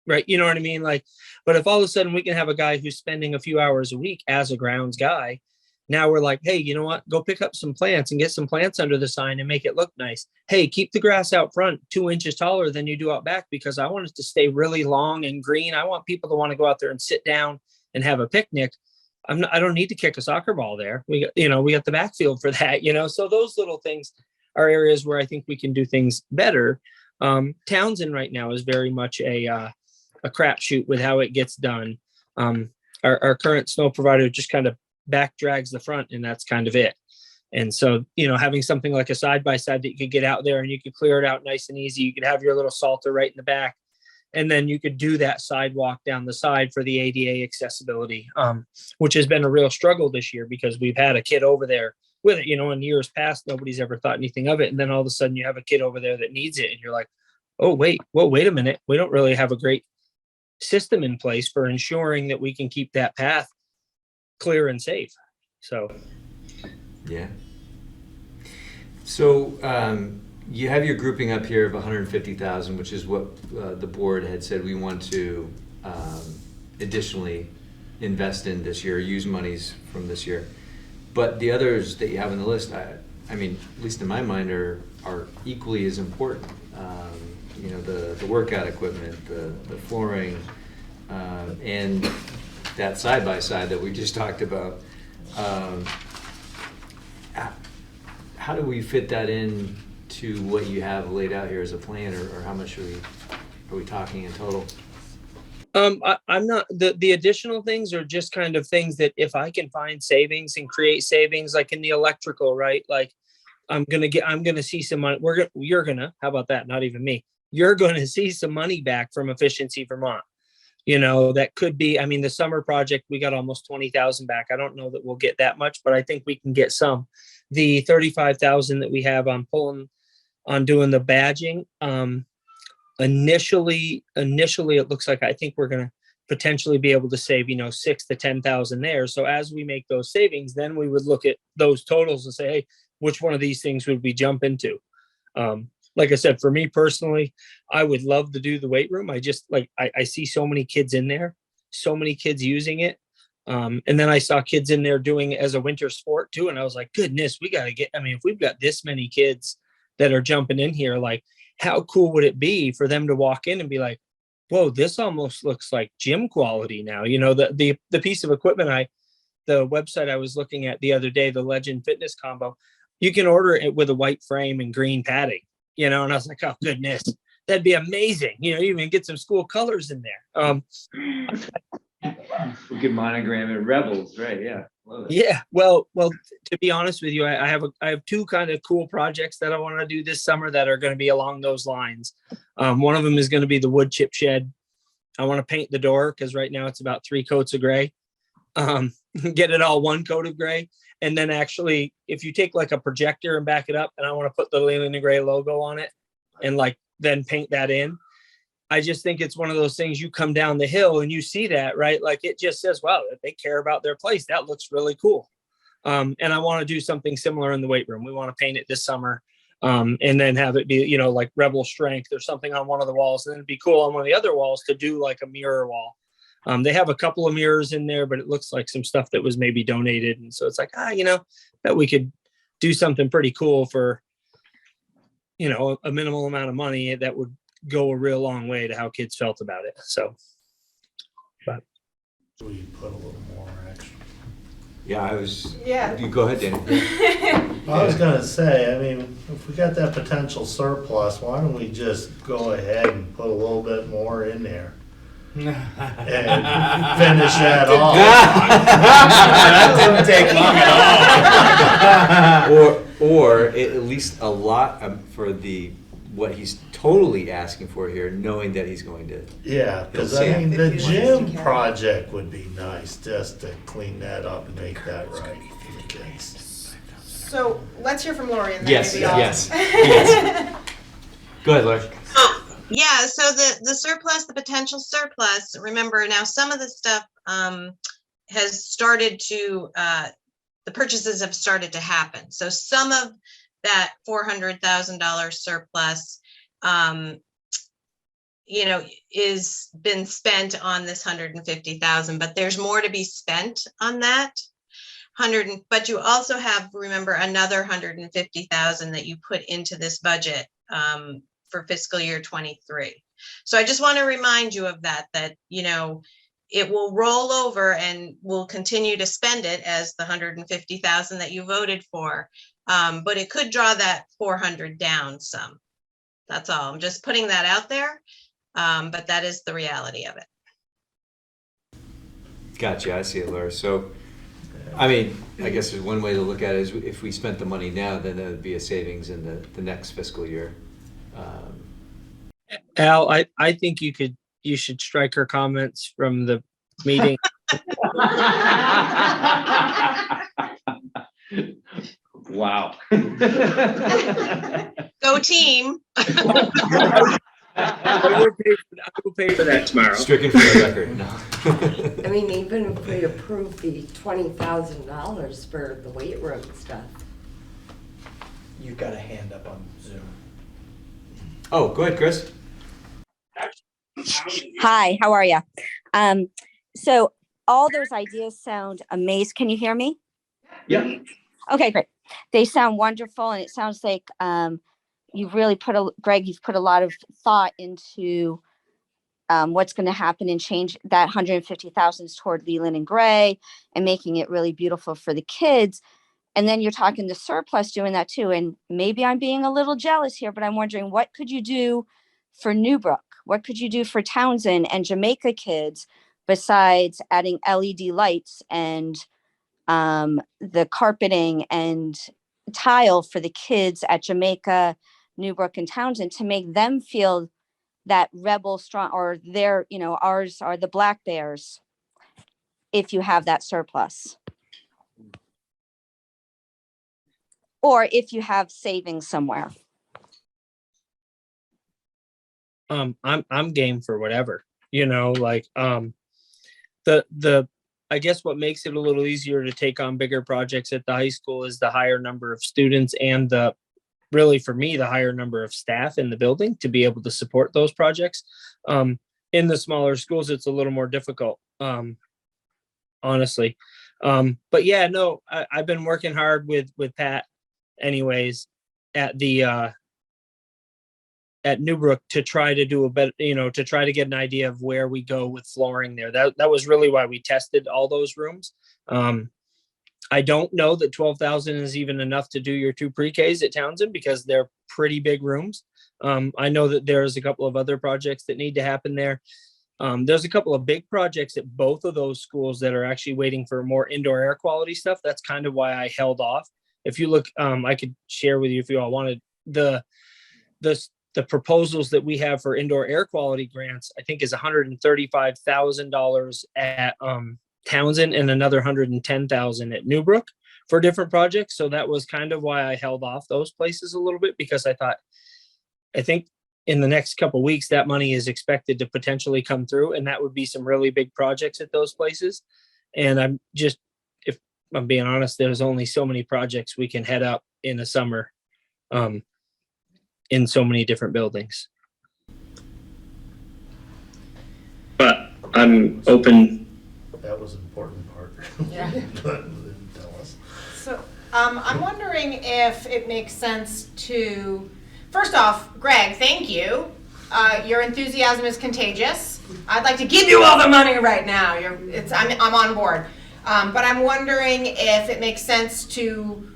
Right. You know what I mean? Like, but if all of a sudden we can have a guy who's spending a few hours a week as a grounds guy, now we're like, hey, you know what? Go pick up some plants and get some plants under the sign and make it look nice. Hey, keep the grass out front 2 inches taller than you do out back because I want it to stay really long and green. I want people to want to go out there and sit down and have a picnic. I don't need to kick a soccer ball there. We got the backfield for that, So those little things are areas where I think we can do things better. Townsend right now is very much a crapshoot with how it gets done. Our current snow provider just kind of back drags the front, and that's kind of it. And so, having something like a side-by-side that you could get out there and you could clear it out nice and easy. You could have your little salter right in the back, and then you could do that sidewalk down the side for the ADA accessibility, which has been a real struggle this year because we've had a kid over there with it. In years past, nobody's ever thought anything of it. And then all of a sudden you have a kid over there that needs it. And you're like, oh, wait a minute. We don't really have a great system in place for ensuring that we can keep that path clear and safe. So, yeah. So you have your grouping up here of 150,000, which is what the board had said we want to additionally invest in this year, use monies from this year. But the others that you have on the list, I mean, at least in my mind, are equally as important. The workout equipment, the flooring, and that side-by-side that we just talked about. How do we fit that in to what you have laid out here as a plan, or how much are we talking in total? I'm not, the additional things are just kind of things that if I can find savings and create savings, like in the electrical, right? Like I'm going to see some money. How about that? Not even me. You're going to see some money back from Efficiency Vermont. That could be, the summer project, we got almost 20,000 back. I don't know that we'll get that much, but I think we can get some. The 35,000 that we have on doing the badging. Initially, it looks like I think we're going to potentially be able to save, 6,000 to 10,000 there. So as we make those savings, then we would look at those totals and say, hey, which one of these things would we jump into? Like I said, for me personally, I would love to do the weight room. I just I see so many kids in there, so many kids using it. And then I saw kids in there doing it as a winter sport too. And I was like, goodness, we got to get, if we've got this many kids that are jumping in here, like how cool would it be for them to walk in and be like, whoa, this almost looks like gym quality now. The piece of equipment, the website I was looking at the other day, the Legend Fitness combo, you can order it with a white frame and green padding, and I was like, oh goodness, that'd be amazing. You even get some school colors in there. We could monogram it Rebels, right? Yeah. Love it. Yeah. Well, to be honest with you, I have two kind of cool projects that I want to do this summer that are going to be along those lines. One of them is going to be the wood chip shed. I want to paint the door because right now it's about 3 coats of gray. Get it all 1 coat of gray. And then actually, if you take like a projector and back it up, and I want to put the Leland and Gray logo on it and then paint that in. I just think it's one of those things, you come down the hill and you see that, right? Like it just says, wow, they care about their place. That looks really cool. And I want to do something similar in the weight room. We want to paint it this summer. And then have it be, like Rebel Strength or something on one of the walls. And then it'd be cool on one of the other walls to do like a mirror wall. They have a couple of mirrors in there, but it looks like some stuff that was maybe donated. And so it's like, that we could do something pretty cool for, a minimal amount of money that would go a real long way to how kids felt about it. So, but. We put a little more extra. Yeah, Yeah. you go ahead, Danny. I was gonna say, I mean, if we got that potential surplus, why don't we just go ahead and put a little bit more in there? And finish that off. That didn't take long at all. Or at least a lot for what he's totally asking for here, knowing that he's going to. Yeah, because You'll see. I mean, the gym project would be nice, just to clean that up and make that right for the kids. So let's hear from Lori and then Yes, maybe I'll. yes. Go ahead, Larry. Yeah, so the surplus, the potential surplus, remember now some of the stuff has started to, the purchases have started to happen. So some of that $400,000 surplus, is been spent on this 150,000, but there's more to be spent on that. But you also have, remember, another 150,000 that you put into this budget for fiscal year 23. So I just want to remind you of that, it will roll over and we'll continue to spend it as the 150,000 that you voted for. But it could draw that 400 down some. That's all. I'm just putting that out there. But that is the reality of it. Gotcha, I see it, Laura. So, I mean, I guess there's one way to look at it is if we spent the money now, then there would be a savings in the next fiscal year. Al, I think you should strike her comments from the meeting. Wow. Go team. I will pay for that tomorrow. Stricken from the record, no. I mean, even if we approve the $20,000 for the weight room stuff. You've got a hand up on Zoom. Oh, go ahead, Chris. Hi, how are you? So all those ideas sound amazing. Can you hear me? Yeah. Okay, great. They sound wonderful, and it sounds like you've really Greg, you've put a lot of thought into what's going to happen and change that 150,000 toward Leland and Gray and making it really beautiful for the kids. And then you're talking the surplus doing that too. And maybe I'm being a little jealous here, but I'm wondering, what could you do for Newbrook? What could you do for Townsend and Jamaica kids besides adding LED lights and the carpeting and tile for the kids at Jamaica, Newbrook, and Townsend to make them feel that rebel strong, or their, ours are the Black Bears, if you have that surplus. Or if you have savings somewhere. I'm game for whatever, I guess what makes it a little easier to take on bigger projects at the high school is the higher number of students and really for me, the higher number of staff in the building to be able to support those projects. In the smaller schools, it's a little more difficult, honestly. But yeah, no, I've been working hard with Pat anyways at Newbrook to try to do a better, to try to get an idea of where we go with flooring there. That was really why we tested all those rooms. I don't know that 12,000 is even enough to do your 2 pre-Ks at Townsend because they're pretty big rooms. I know that there's a couple of other projects that need to happen there. There's a couple of big projects at both of those schools that are actually waiting for more indoor air quality stuff. That's kind of why I held off. If you look, I could share with you if you all wanted the proposals that we have for indoor air quality grants, I think is $135,000 at Townsend and another $110,000 at Newbrook for different projects. So that was kind of why I held off those places a little bit, because I think in the next couple weeks, that money is expected to potentially come through, and that would be some really big projects at those places. And I'm just, if I'm being honest, there's only so many projects we can head up in the summer, in so many different buildings. But I'm open. That was an important part. Yeah. But didn't tell us. So, I'm wondering if it makes sense to, first off, Greg, thank you. Your enthusiasm is contagious. I'd like to give you all the money right now. I'm on board. But I'm wondering if it makes sense to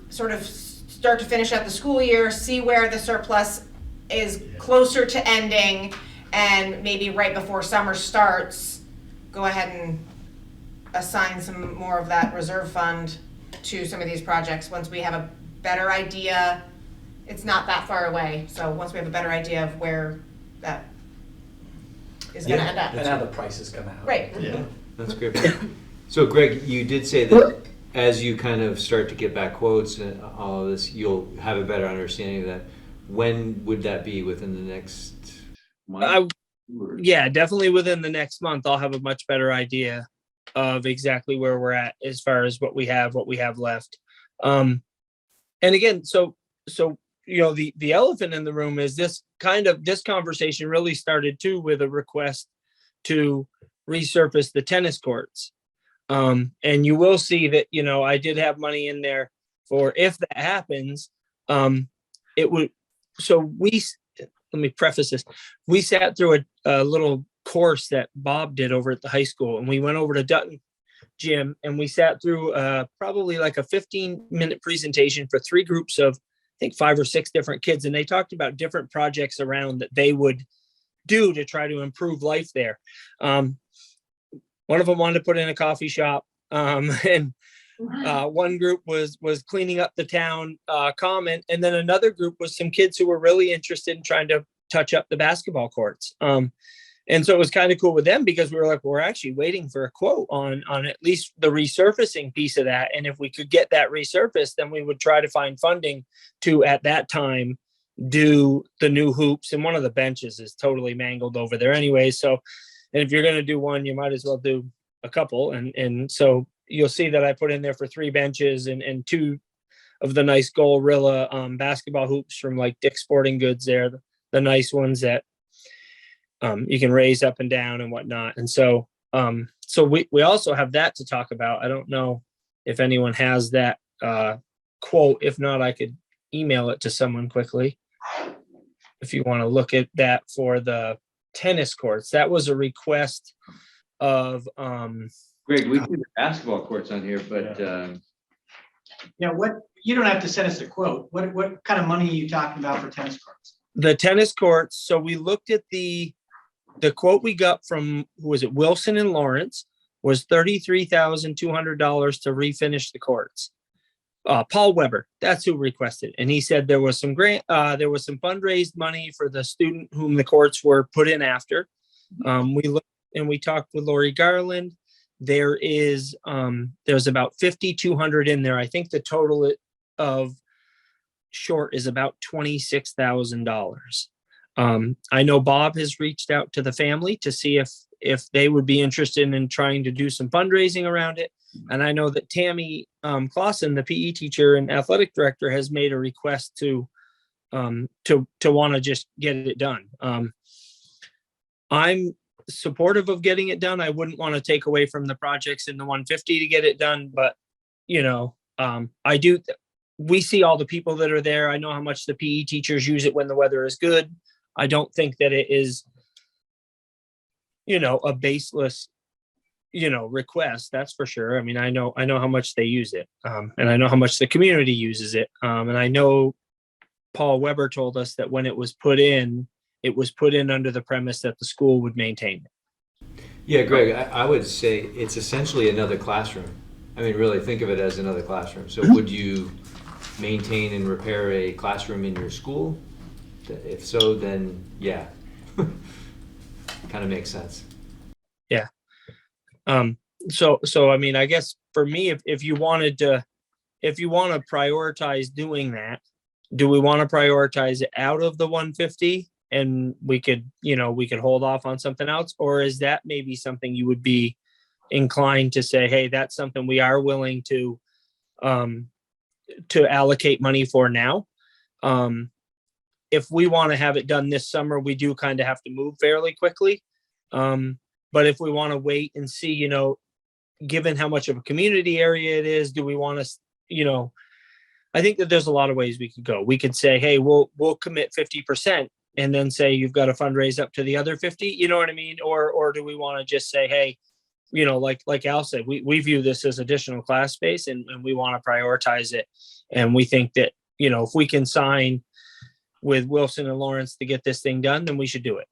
sort of start to finish out the school year, see where the surplus is closer to ending, and maybe right before summer starts, go ahead and assign some more of that reserve fund to some of these projects once we have a better idea. It's not that far away, so once we have a better idea of where that is gonna end up. And how the prices come out. Right. Yeah. That's great. So Greg, you did say that as you kind of start to get back quotes and all of this, you'll have a better understanding of that. When would that be? Within the next month? Yeah, definitely within the next month, I'll have a much better idea of exactly where we're at as far as what we have left. And again, so the elephant in the room is this conversation really started too with a request to resurface the tennis courts. And you will see that, I did have money in there for if that happens, it would, let me preface this. We sat through a little course that Bob did over at the high school, and we went over to Dutton Gym, and we sat through probably like a 15-minute presentation for 3 groups of, I think, 5 or 6 different kids. And they talked about different projects around that they would do to try to improve life there. One of them wanted to put in a coffee shop, and one group was cleaning up the town common, and then another group was some kids who were really interested in trying to touch up the basketball courts. And so it was kind of cool with them because we were like, we're actually waiting for a quote on at least the resurfacing piece of that. And if we could get that resurfaced, then we would try to find funding to, at that time, do the new hoops. And one of the benches is totally mangled over there anyway. So, and if you're going to do one, you might as well do a couple. And so you'll see that I put in there for 3 benches and 2 of the nice Gorilla basketball hoops from like Dick's Sporting Goods there, the nice ones that you can raise up and down and whatnot. And so we also have that to talk about. I don't know if anyone has that quote. If not, I could email it to someone quickly. If you want to look at that for the tennis courts, that was a request of Greg, we do the basketball courts on here, but you don't have to send us a quote. What kind of money are you talking about for tennis courts? the tennis courts. So we looked at the quote we got from, who was it, Wilson and Lawrence, was $33,200 to refinish the courts. Paul Weber, that's who requested. And he said there was some fundraised money for the student whom the courts were put in after. We looked and we talked with Lori Garland. There's about 5,200 in there. I think the total of short is about $26,000. I know Bob has reached out to the family to see if they would be interested in trying to do some fundraising around it. And I know that Tammy Clausen, the PE teacher and athletic director, has made a request to want to just get it done. I'm supportive of getting it done. I wouldn't want to take away from the projects in the 150 to get it done, but I do. We see all the people that are there. I know how much the PE teachers use it when the weather is good. I don't think that it is, a baseless, request. That's for sure. I mean, I know how much they use it, and I know how much the community uses it. And I know Paul Weber told us that when it was put in under the premise that the school would maintain it. Yeah, Greg, I would say it's essentially another classroom. I mean, really think of it as another classroom. So would you maintain and repair a classroom in your school? If so, then yeah, kind of makes sense. Yeah. So I mean, I guess for me, if you want to prioritize doing that, do we want to prioritize it out of the 150 and we could hold off on something else? Or is that maybe something you would be inclined to say, hey, that's something we are willing to allocate money for now? If we want to have it done this summer, we do kind of have to move fairly quickly. But if we want to wait and see, given how much of a community area it is, do we want to, I think that there's a lot of ways we could go. We could say, hey, we'll commit 50% and then say you've got to fundraise up to the other 50, you know what I mean? Or do we want to just say, hey, like Al said, we view this as additional class space and we want to prioritize it. And we think that, if we can sign with Wilson and Lawrence to get this thing done, then we should do it.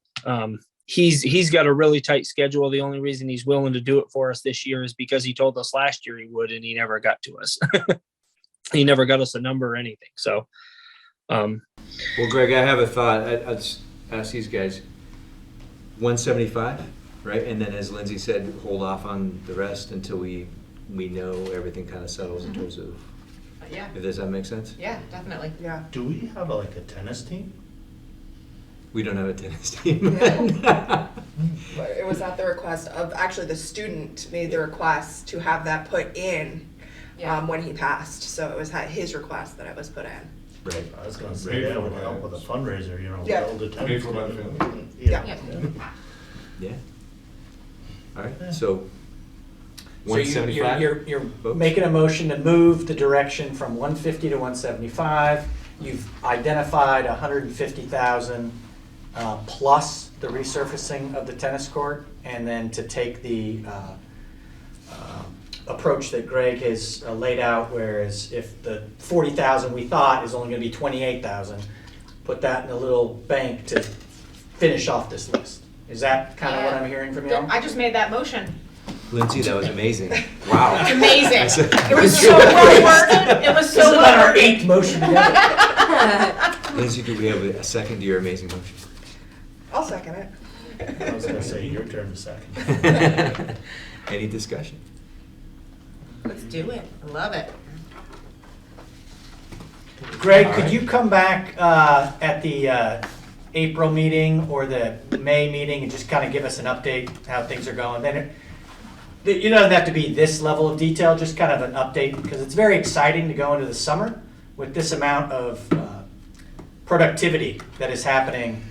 He's got a really tight schedule. The only reason he's willing to do it for us this year is because he told us last year he would, and he never got to us. He never got us a number or anything. So, well, Greg, I have a thought. I'd ask these guys, 175, right? And then as Lindsay said, hold off on the rest until we know everything kind of settles in terms of, Yeah, does that make sense? yeah, definitely. Yeah. Do we have a tennis team? We don't have a tennis team. But it was at the request of, actually the student made the request to have that put in when he passed. So it was at his request that it was put in. Right. I was gonna say that would help with a fundraiser, Yeah. build a tennis Paid for by the team. family. Yeah. Yeah. All right, so So you- 175? you're Folks? making a motion to move the direction from 150 to 175. You've identified 150,000 plus the resurfacing of the tennis court, and then to take the approach that Greg has laid out, whereas if the 40,000 we thought is only going to be 28,000, put that in a little bank to finish off this list. Is that kind of what I'm hearing from you? I just made that motion. Lindsay, that was amazing. Wow. It's amazing. I said- It was so well worded. It was This is so about well our worded. 8th motion together. Lindsay, do we have a second to your amazing motion? I'll second it. I was gonna say, your turn to second. Any discussion? Let's do it. I love it. Greg, could you come back at the April meeting or the May meeting and just kind of give us an update how things are going? Then you don't have to be this level of detail, just kind of an update, because it's very exciting to go into the summer with this amount of productivity that is happening.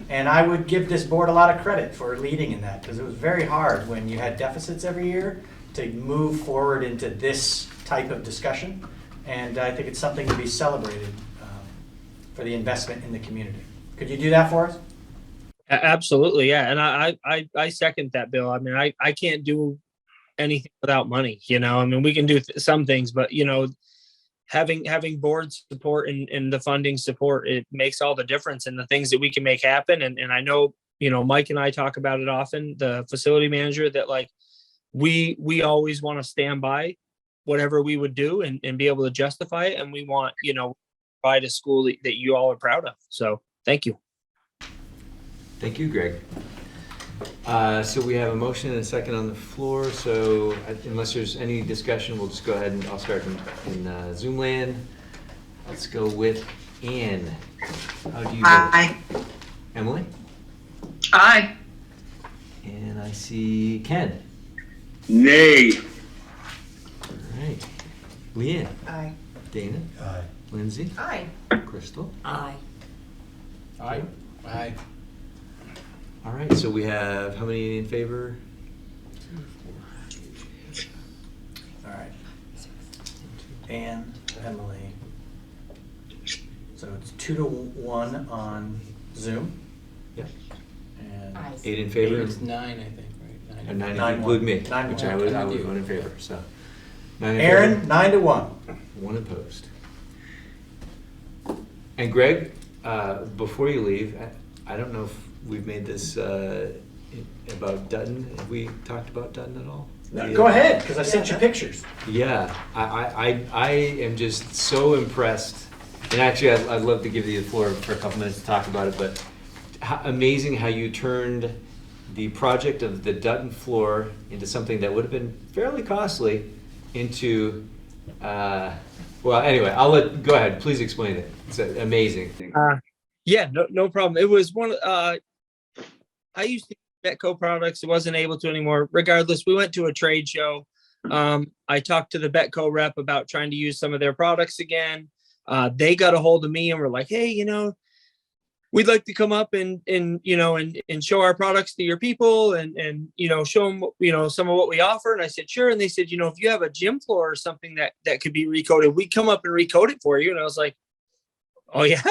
And I would give this board a lot of credit for leading in that, because it was very hard when you had deficits every year to move forward into this type of discussion. And I think it's something to be celebrated for the investment in the community. Could you do that for us? Absolutely, yeah. And I second that, Bill. I mean, I can't do anything without money, I mean, we can do some things, but having board support and the funding support, it makes all the difference in the things that we can make happen. And I know, Mike and I talk about it often, the facility manager, that like we always want to stand by whatever we would do and be able to justify it. And we want, provide a school that you all are proud of. So thank you. Thank you, Greg. So we have a motion and a second on the floor. So unless there's any discussion, we'll just go ahead and I'll start in Zoom land. Let's go with Ann. How do you vote? Aye. Emily? Aye. And I see Ken. Nay. All right. Leanne? Aye. Dana? Aye. Lindsay? Aye. Crystal? Aye. Aye. Aye. All right, so we have how many in favor? All right. Ann, Emily. So it's 2-1 on Zoom. Yep. And Aye. 8 in favor? It's 9, I think, right? And 9 if you 9-1. include me, 9-1. which I would vote in favor, so. 9 in Aaron, favor, 9-1. 1 opposed. And Greg, before you leave, I don't know if we've made this about Dutton. Have we talked about Dutton at all? No, go ahead, because I sent you pictures. Yeah, I am just so impressed. And actually, I'd love to give you the floor for a couple minutes to talk about it, but amazing how you turned the project of the Dutton floor into something that would have been fairly costly into Well, anyway, go ahead, please explain it. It's an amazing thing. Yeah, no problem. It was I used to get Betco products. It wasn't able to anymore. Regardless, we went to a trade show. I talked to the Betco rep about trying to use some of their products again. They got a hold of me and were like, hey, we'd like to come up and show our products to your people and show them, some of what we offer. And I said, sure. And they said, if you have a gym floor or something that could be recoated, we'd come up and recoat it for you. And I was like, oh yeah.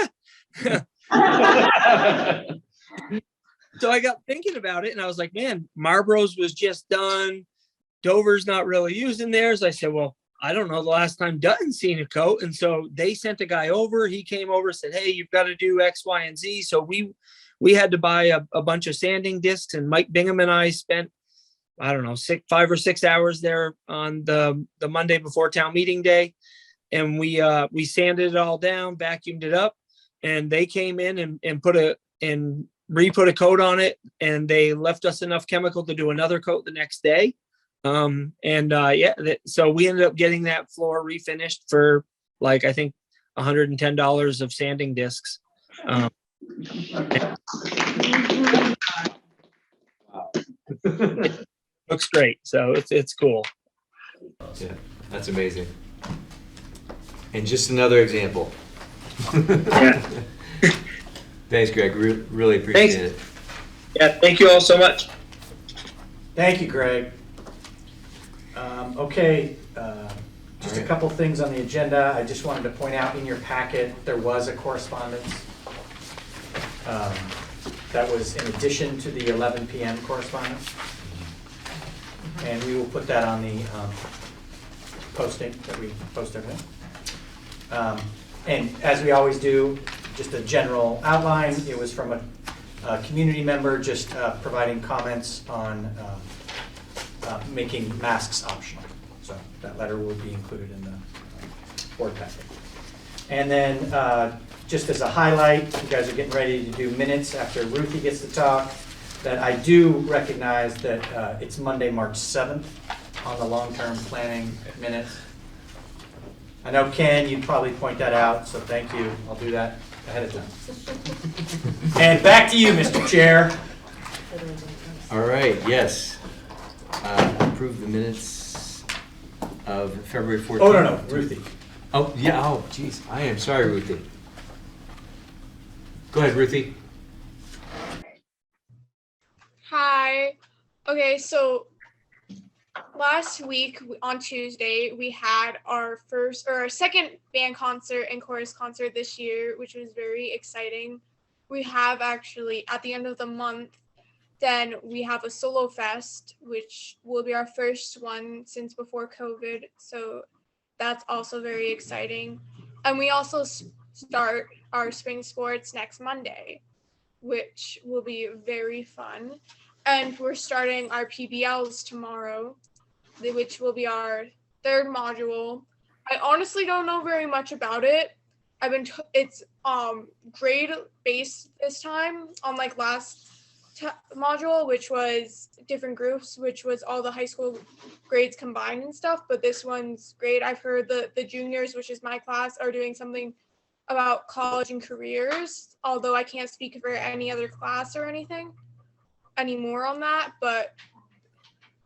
So I got thinking about it and I was like, man, Marlboro's was just done. Dover's not really using theirs. I said, well, I don't know the last time Dutton's seen a coat. And so they sent a guy over. He came over, said, hey, you've got to do X, Y, and Z. So we had to buy a bunch of sanding discs, and Mike Bingham and I spent, I don't know, 5 or 6 hours there on the Monday before town meeting day. And we sanded it all down, vacuumed it up, and they came in and re-put a coat on it. And they left us enough chemical to do another coat the next day. So we ended up getting that floor refinished for like, I think $110 of sanding discs. Looks great. So it's cool. Yeah, that's amazing. And just another example. Yeah. Thanks, Greg. Really appreciate it. Yeah. Thank you all so much. Thank you, Greg. Okay, just a couple things on the agenda. I just wanted to point out in your packet, there was a correspondence. That was in addition to the 11 p.m. correspondence. And we will put that on the posting that we post everything. And as we always do, just a general outline. It was from a community member just providing comments on making masks optional. So that letter will be included in the board packet. And then just as a highlight, you guys are getting ready to do minutes after Ruthie gets to talk, that I do recognize that it's Monday, March 7th on the long-term planning minutes. I know, Ken, you'd probably point that out, so thank you. I'll do that ahead of time. And back to you, Mr. Chair. All right, yes. Approve the minutes of February 14th. Oh, no, Ruthie. Oh, yeah, oh, geez. I am sorry, Ruthie. Go ahead, Ruthie. Hi. Okay, so last week on Tuesday, we had our second band concert and chorus concert this year, which was very exciting. We have actually, at the end of the month, then we have a solo fest, which will be our first one since before COVID. So that's also very exciting. And we also start our spring sports next Monday, which will be very fun. And we're starting our PBLs tomorrow, which will be our third module. I honestly don't know very much about it. It's grade based this time, unlike last module, which was different groups, which was all the high school grades combined and stuff. But this one's great. I've heard the juniors, which is my class, are doing something about college and careers, although I can't speak for any other class or anything anymore on that, but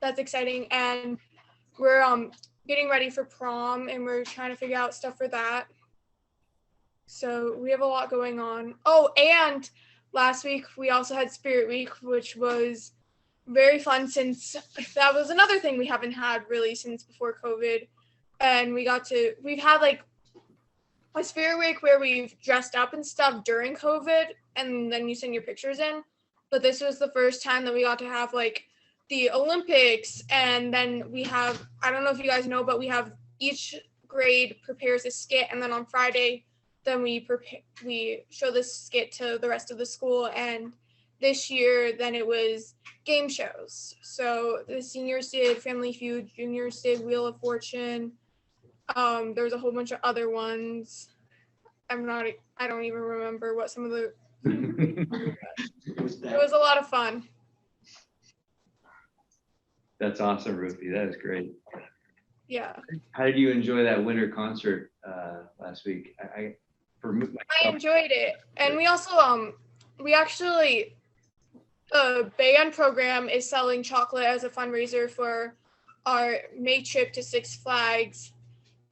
that's exciting. And we're getting ready for prom, and we're trying to figure out stuff for that. So we have a lot going on. Oh, and last week we also had Spirit Week, which was very fun, since that was another thing we haven't had really since before COVID. And we've had like a Spirit Week where we've dressed up and stuff during COVID, and then you send your pictures in. But this was the first time that we got to have like the Olympics, and then we have, I don't know if you guys know, but we have each grade prepares a skit, and then on Friday, then we show this skit to the rest of the school. And this year, then it was game shows. So the seniors did Family Feud, juniors did Wheel of Fortune. There was a whole bunch of other ones. I don't even remember what some of the, it was a lot of fun. That's awesome, Ruthie. That is great. Yeah. How did you enjoy that winter concert last week? For myself, I enjoyed it. And we also, we actually, the band program is selling chocolate as a fundraiser for our May trip to Six Flags.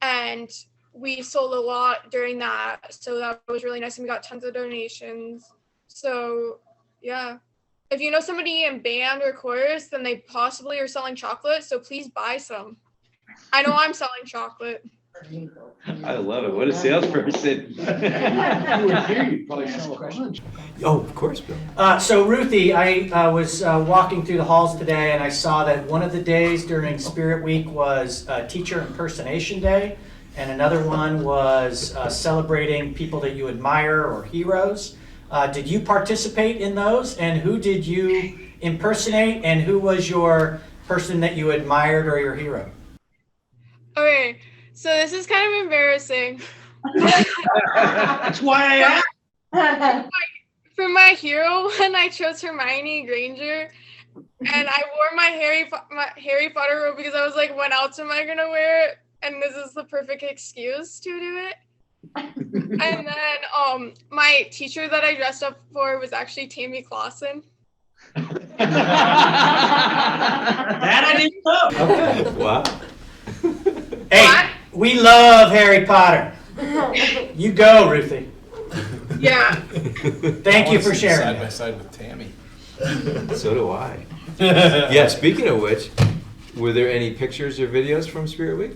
And we sold a lot during that. So that was really nice. And we got tons of donations. So yeah. If you know somebody in band or chorus, then they possibly are selling chocolate. So please buy some. I know I'm selling chocolate. I love it. What a salesperson. Oh, of course, Bill. So Ruthie, I was walking through the halls today and I saw that one of the days during Spirit Week was Teacher Impersonation Day, and another one was celebrating people that you admire or heroes. Did you participate in those, and who did you impersonate, and who was your person that you admired or your hero? Okay, so this is kind of embarrassing. That's why I asked. For my hero, when I chose Hermione Granger, and I wore my Harry Potter robe because I was like, when else am I gonna wear it? And this is the perfect excuse to do it. And then my teacher that I dressed up for was actually Tammy Clausen. That I didn't know. Okay. Wow. Hey, we love Harry Potter. You go, Ruthie. Yeah. Thank you for sharing. Side by side with Tammy. So do I. Yeah, speaking of which, were there any pictures or videos from Spirit Week?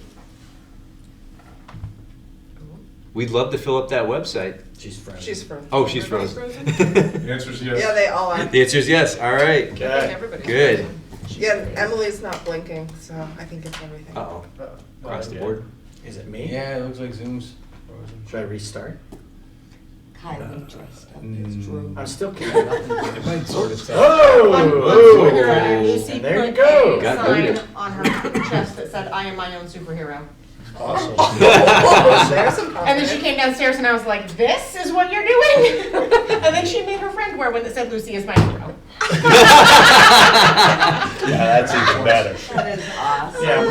We'd love to fill up that website. She's frozen. She's frozen. Oh, she's frozen. The answer is yes. Yeah, they all are. The answer is yes. All right. Everybody's Good. frozen. Yeah, Emily's not blinking, so I think it's everything. Uh-oh. Across the board. Is it me? Yeah, it looks like Zoom's frozen. Should I restart? Kylie dressed up as Drew. I'm still keeping nothing. It might sort itself. Oh! Lucy And there you put go. a Got sign booted. on her chest that said, "I am my own superhero." Awesome. There's some And then she came downstairs and I was like, "This is what you're doing?" And then she made her friend wear one that said, "Lucy is my hero." Yeah, that's even better. That is awesome. Yeah,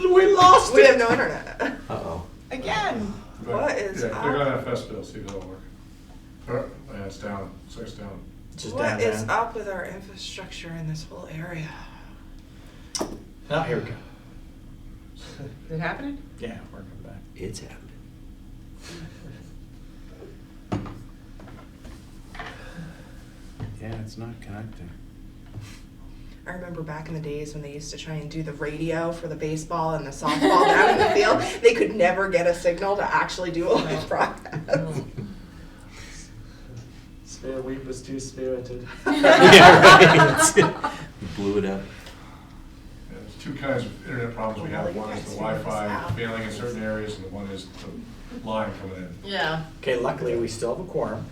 we lost We it. have no internet. Uh-oh. Again. What is Yeah, up? they're gonna have festival, see if it'll work. Yeah, it's down, so it's down. Just What down, is down. up with our infrastructure in this whole area? Oh, here we go. Is it happening? Yeah, we're coming back. It's happening. Yeah, it's not connecting. I remember back in the days when they used to try and do the radio for the baseball and the softball down in the field. They could never get a signal to actually do a live broadcast. Spirit Week was too spirited. Yeah, right. Blew it up. Yeah, there's two kinds of internet problems we have. One is the Wi-Fi failing in certain areas, and the one is the line coming in. Yeah. Okay, luckily, we still have a quorum.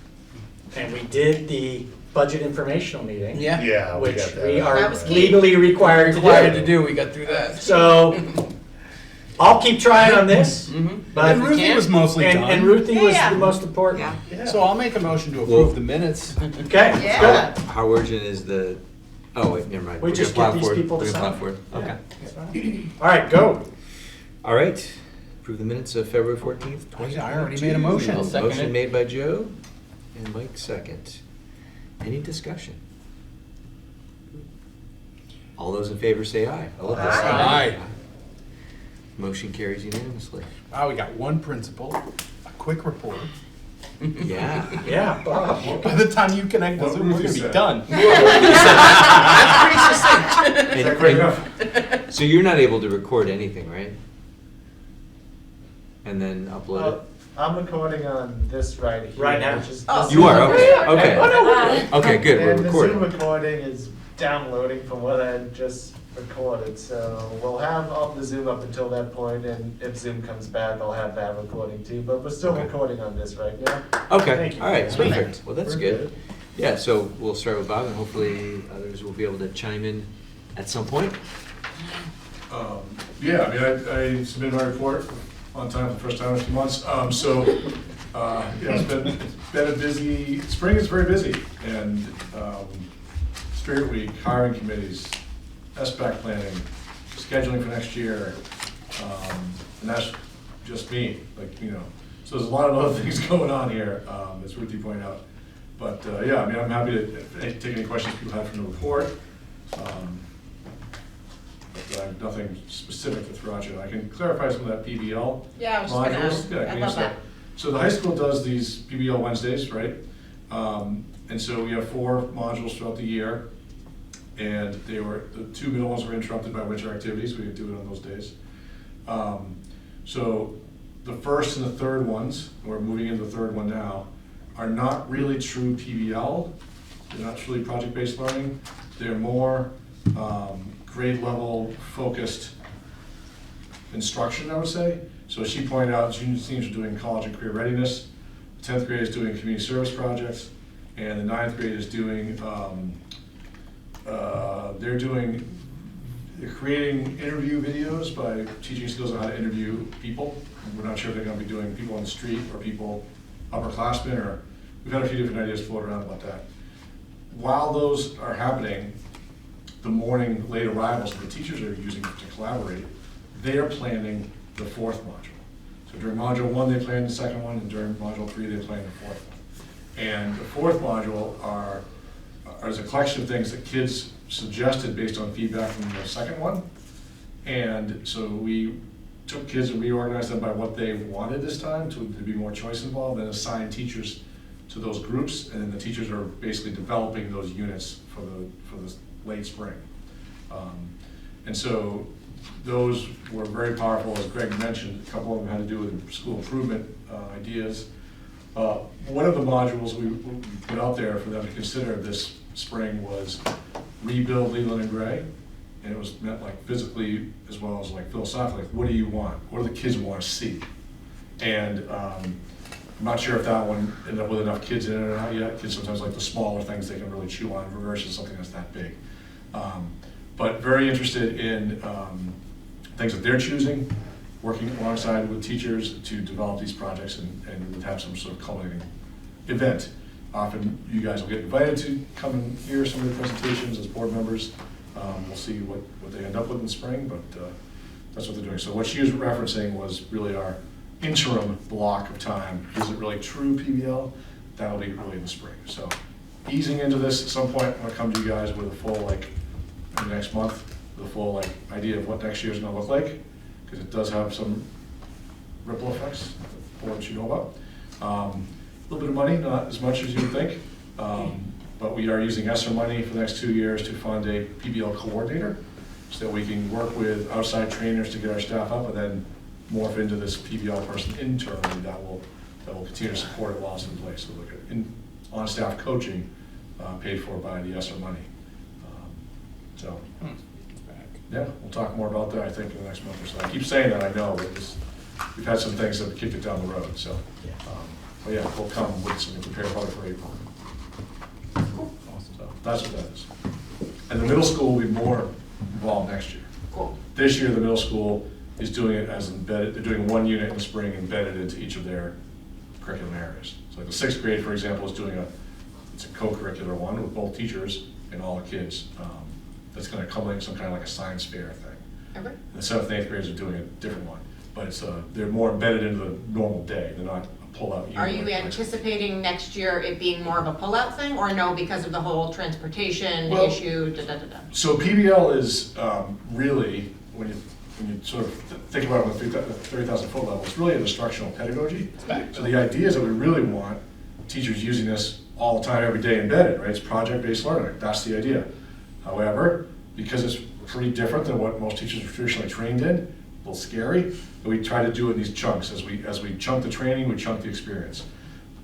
And we did the budget informational meeting. Yeah, we Which got we that. are That was key. legally required to do. We got through that. So, I'll keep trying on this. But And Ruthie was mostly done. And Ruthie was Yeah. the most important. Yeah. So I'll make a motion to Well- approve the minutes. Okay, Yeah. let's go. How urgent is the, oh, wait, never mind. We We're just gonna get plow these forward. people to We're gonna sign. plow forward. Okay. All right, go. All right. Approve the minutes of February 14th, 2022. I already made a motion. I'll second Motion it. made by Joe and Mike second. Any discussion? All those in favor say aye. I love this. Aye. Motion carries unanimously. Wow, we got one principal, a quick report. Yeah. Yeah, Bob. By the time you connect the What Zoom, we're Ruthie gonna be said. done. Is that quick enough? So you're not able to record anything, right? And then upload it? I'm recording on this right here. Right now? Which is Oh. You are, okay, okay. Oh, no, we're good. Okay, good, we're And the Zoom recording. recording is downloading from what I just recorded, so we'll have all the Zoom up until that point, and if Zoom comes back, I'll have that recording too, but we're still Okay. recording on this right now. Okay, Thank you. all right, Sweet. perfect. Well, that's We're good. Yeah, so we'll start with Bob, and hopefully others will be able to chime in at some point. Yeah, I mean, I submitted my report on time for the first time in 2 months. Yeah, it's been a busy, spring is very busy. And Spirit Week, hiring committees, SBAC planning, scheduling for next year, And that's just me, like, you know, so there's a lot of other things going on here, as Ruthie pointed out. But, yeah, I mean, I'm happy to take any questions people have from the report. But I have nothing specific to throw at you. I can clarify some of that PBL Yeah, I was just gonna modules. ask. Yeah, I can love answer that. So the high school does these PBL Wednesdays, right? And so we have 4 modules throughout the year. And the 2 middle ones were interrupted by winter activities. We would do it on those days. So the first and the third ones, we're moving into the third one now, are not really true PBL. They're not truly project-based learning. They're more grade level focused instruction, I would say. So as she pointed out, junior teams are doing college and career readiness. 10th grade is doing community service projects. And the 9th grade is doing, they're creating interview videos by teaching skills on how to interview people. And we're not sure if they're gonna be doing people on the street or people upperclassmen, or we've had a few different ideas float around about that. While those are happening, the morning late arrivals that the teachers are using to collaborate, they are planning the 4th module. So during module 1, they plan the 2nd one, and during module 3, they plan the 4th one. And the 4th module is a collection of things that kids suggested based on feedback from the 2nd one. And so we took kids and reorganized them by what they wanted this time to be more choice involved, and assigned teachers to those groups. And then the teachers are basically developing those units for the late spring. And so those were very powerful, as Greg mentioned. A couple of them had to do with school improvement ideas. One of the modules we put out there for them to consider this spring was rebuild Leland and Gray. And it was meant like physically as well as like philosophically. Like, what do you want? What do the kids want to see? And I'm not sure if that one ended up with enough kids in it or not yet. Kids sometimes like the smaller things they can really chew on versus something that's that big. But very interested in things that they're choosing, working alongside with teachers to develop these projects and have some sort of culminating event. Often you guys will get invited to come and hear some of the presentations as board members. We'll see what they end up with in the spring, but that's what they're doing. So what she was referencing was really our interim block of time. Is it really true PBL? That'll be really in the spring. So easing into this, at some point, I'm gonna come to you guys with a full, like, in the next month, with a full, like, idea of what next year's gonna look like, because it does have some ripple effects, boards you know about. A little bit of money, not as much as you would think, but we are using ESSER money for the next 2 years to fund a PBL coordinator, so that we can work with outside trainers to get our staff up, and then morph into this PBL person internally that will continue to support it while it's in place. So look at on-staff coaching paid for by the ESSER money. So, yeah, we'll talk more about that, I think, in the next month or so. I keep saying that, I know, but we've had some things that have kicked it down the road, so. But yeah, we'll come with something prepared probably for April. So that's what that is. And the middle school will be more involved next year. Cool. This year, the middle school is doing it as embedded, they're doing 1 unit in the spring embedded into each of their curriculum areas. So like the 6th grade, for example, is doing it's a co-curricular one with both teachers and all the kids. That's gonna culminate some kind of like a science fair thing. Okay. And the 7th and 8th graders are doing a different one, but they're more embedded into the normal day. They're not a pull-out unit. Are you anticipating next year it being more of a pullout thing, or no, because of the whole transportation issue, da-da-da-da? So PBL is really, when you sort of think about it on the 30,000 foot level, it's really an instructional pedagogy. So the idea is that we really want teachers using this all the time, every day embedded, right? It's project-based learning, that's the idea. However, because it's pretty different than what most teachers are traditionally trained in, a little scary, but we try to do it in these chunks. As we chunk the training, we chunk the experience.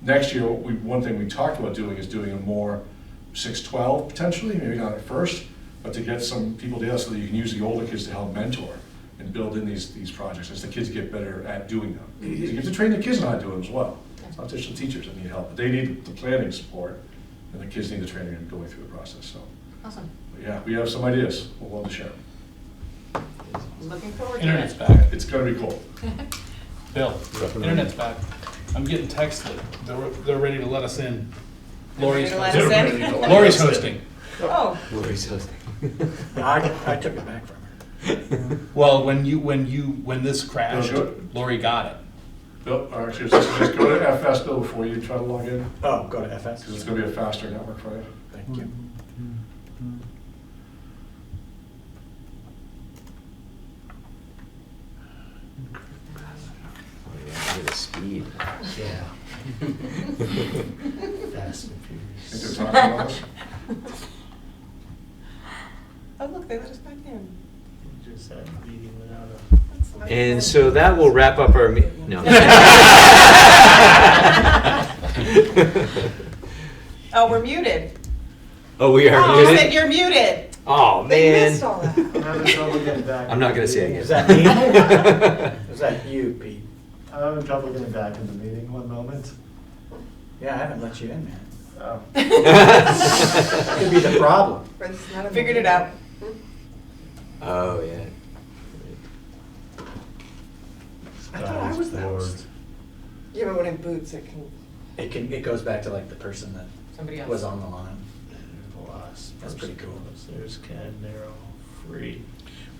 Next year, one thing we talked about doing is doing a more 6-12 potentially, maybe not at first, but to get some people together so that you can use the older kids to help mentor and build in these projects as the kids get better at doing them. So you have to train the kids on how to do them as well. It's not just the teachers that need help, but they need the planning support, and the kids need the training and going through the process. So, Awesome. but yeah, we have some ideas. We'll love to share them. Looking forward to Internet's it. back. It's gonna be cool. Bill, internet's back. I'm getting texted. They're ready to let us in. Lori's Ready to let us in? Lori's hosting. Oh, Lori's hosting. I took it back from her. Well, when this crashed, Bill, do Lori got it. Bill, or actually, just go to FS, Bill, before you try to log in, Oh, go to FS. because it's gonna be a faster network for you. Thank you. Oh, yeah, look at the speed. Yeah. Fast and Think Furious. they're talking about us? Oh, look, they let us back in. Just had a meeting without That's nice. And so that will wrap up our no. Oh, we're muted. Oh, we are Oh, you said muted? you're muted. Oh, They man. missed all that. I'm having trouble getting back. I'm not gonna say it again. Is that me? Is that you, Pete? I'm having trouble getting back in the meeting, one moment. Yeah, I haven't let you in, man. Oh. That could be the problem. But it's not a Figured it meeting. out. Oh, yeah. I thought I was the Bored. host. Yeah, but when it boots, it can. It goes back to like the person that Somebody else. was on the line. Lost. That's pretty cool. There's Ken, they're all free.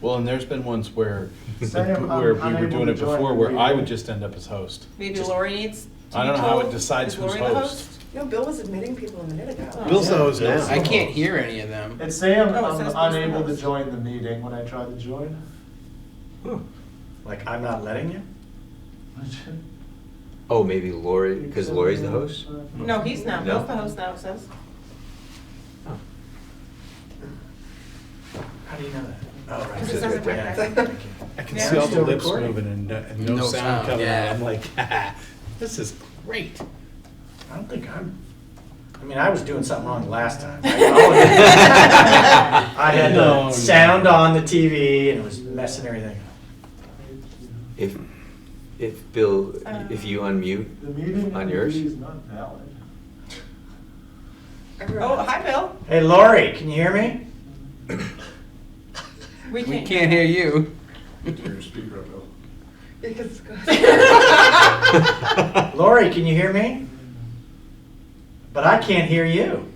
Well, and there's been ones where Sam, I'm where we were unable doing to it join before, the where I meeting. would just end up as host. Maybe Lori needs to I don't be know how it told. decides Is who's Lori the host. No, Bill was admitting people a minute ago. Oh. Bill's the host now. Bill's the I can't host. hear any of them. It's Sam, Oh, it says I'm Bill's the unable to host. join the meeting when I try to join. Like, I'm not letting you? Oh, maybe Lori, because Lori's the host? No, he's not. No? Bill's the host now, it says. How do you know that? Oh, right. Because it says it right Yeah, there. thank you. I can Yeah. see all the Still lips recording. moving and no sound coming out. I'm like, this is great. I don't think I mean, I was doing something wrong last time. I had No, the no. sound on the TV and it was messing everything up. If Bill, if you unmute The meeting on yours? is not valid. Oh, hi, Bill. Hey, Lori, can you hear me? We We can't hear you. Turn your speaker up, Bill. Because Lori, can you hear me? But I can't hear you.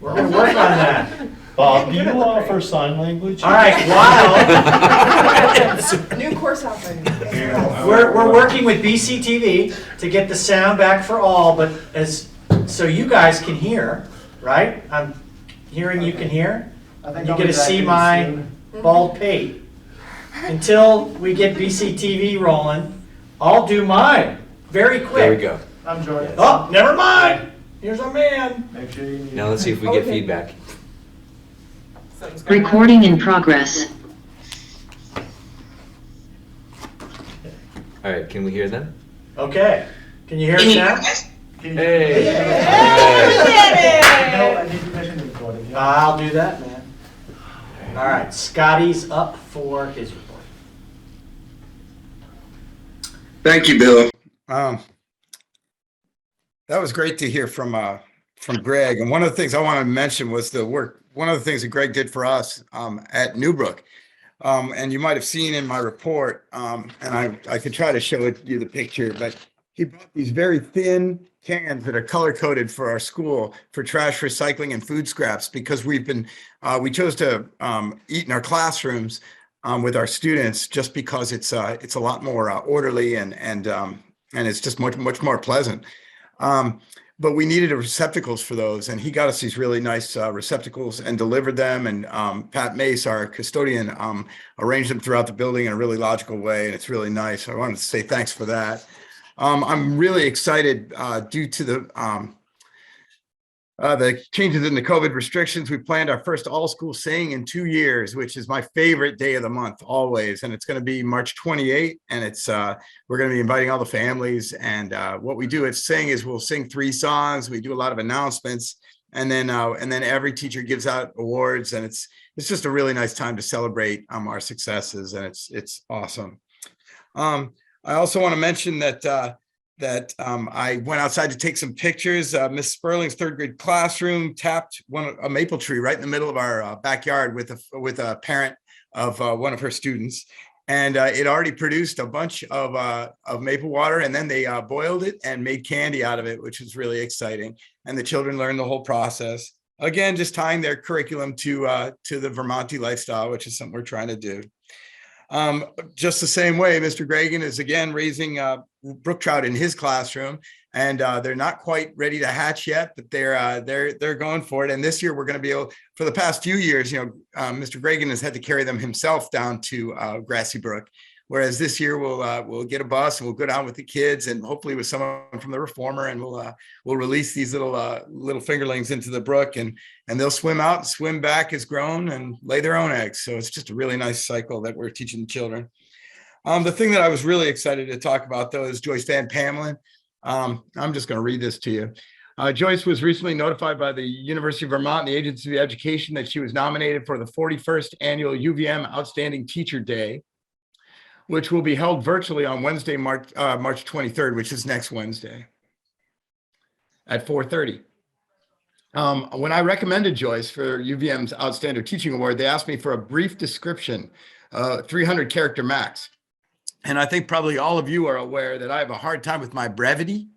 We're gonna work on that. Bob, do you offer sign language? All right, while new course offering. we're working with BCTV to get the sound back for all, but so you guys can hear, right? I'm hearing you can hear. I think You I'll get be to back see in my soon. bald pate. Until we get BCTV rolling, I'll do mine very quick. There we go. I'm joining. Oh, never mind. Here's our man. Make sure you. Now let's see if we get Okay. feedback. Recording in progress. All right, can we hear them? Okay. Can you hear us now? Hey! No, I need permission to record it. I'll do that, man. All right, Scotty's up for his report. Thank you, Bill. That was great to hear from Greg. And one of the things I want to mention was the work. One of the things that Greg did for us at Newbrook. And you might have seen in my report, and I could try to show you the picture, but he brought these very thin cans that are color coded for our school for trash recycling and food scraps, because we chose to eat in our classrooms with our students just because it's a lot more orderly and it's just much more pleasant. But we needed receptacles for those, and he got us these really nice receptacles and delivered them. And Pat Mace, our custodian, arranged them throughout the building in a really logical way, and it's really nice. I wanted to say thanks for that. I'm really excited due to the changes in the COVID restrictions. We planned our first all-school sing in 2 years, which is my favorite day of the month always. And it's going to be March 28th, and we're going to be inviting all the families. And what we do at Sing is we'll sing 3 songs. We do a lot of announcements, and then every teacher gives out awards, and it's just a really nice time to celebrate our successes, and it's awesome. I also want to mention that I went outside to take some pictures. Miss Sperling's 3rd grade classroom tapped a maple tree right in the middle of our backyard with a parent of one of her students, and it already produced a bunch of maple water, and then they boiled it and made candy out of it, which was really exciting. And the children learned the whole process. again, just tying their curriculum to the Vermonti lifestyle, which is something we're trying to do. Just the same way, Mr. Gregan is again raising brook trout in his classroom, and they're not quite ready to hatch yet, but they're going for it. And this year we're going to be able, for the past few years, Mr. Gregan has had to carry them himself down to Grassy Brook. Whereas this year we'll get a bus and we'll go down with the kids and hopefully with someone from the reformer, and we'll release these little fingerlings into the brook, and they'll swim out and swim back as grown and lay their own eggs. So it's just a really nice cycle that we're teaching the children. The thing that I was really excited to talk about though is Joyce Van Pamelin. I'm just going to read this to you. Joyce was recently notified by the University of Vermont and the Agency of Education that she was nominated for the 41st annual UVM Outstanding Teacher Day, which will be held virtually on Wednesday, March 23rd, which is next Wednesday at 4:30. When I recommended Joyce for UVM's Outstanding Teaching Award, they asked me for a brief description, 300 character max. And I think probably all of you are aware that I have a hard time with my brevity,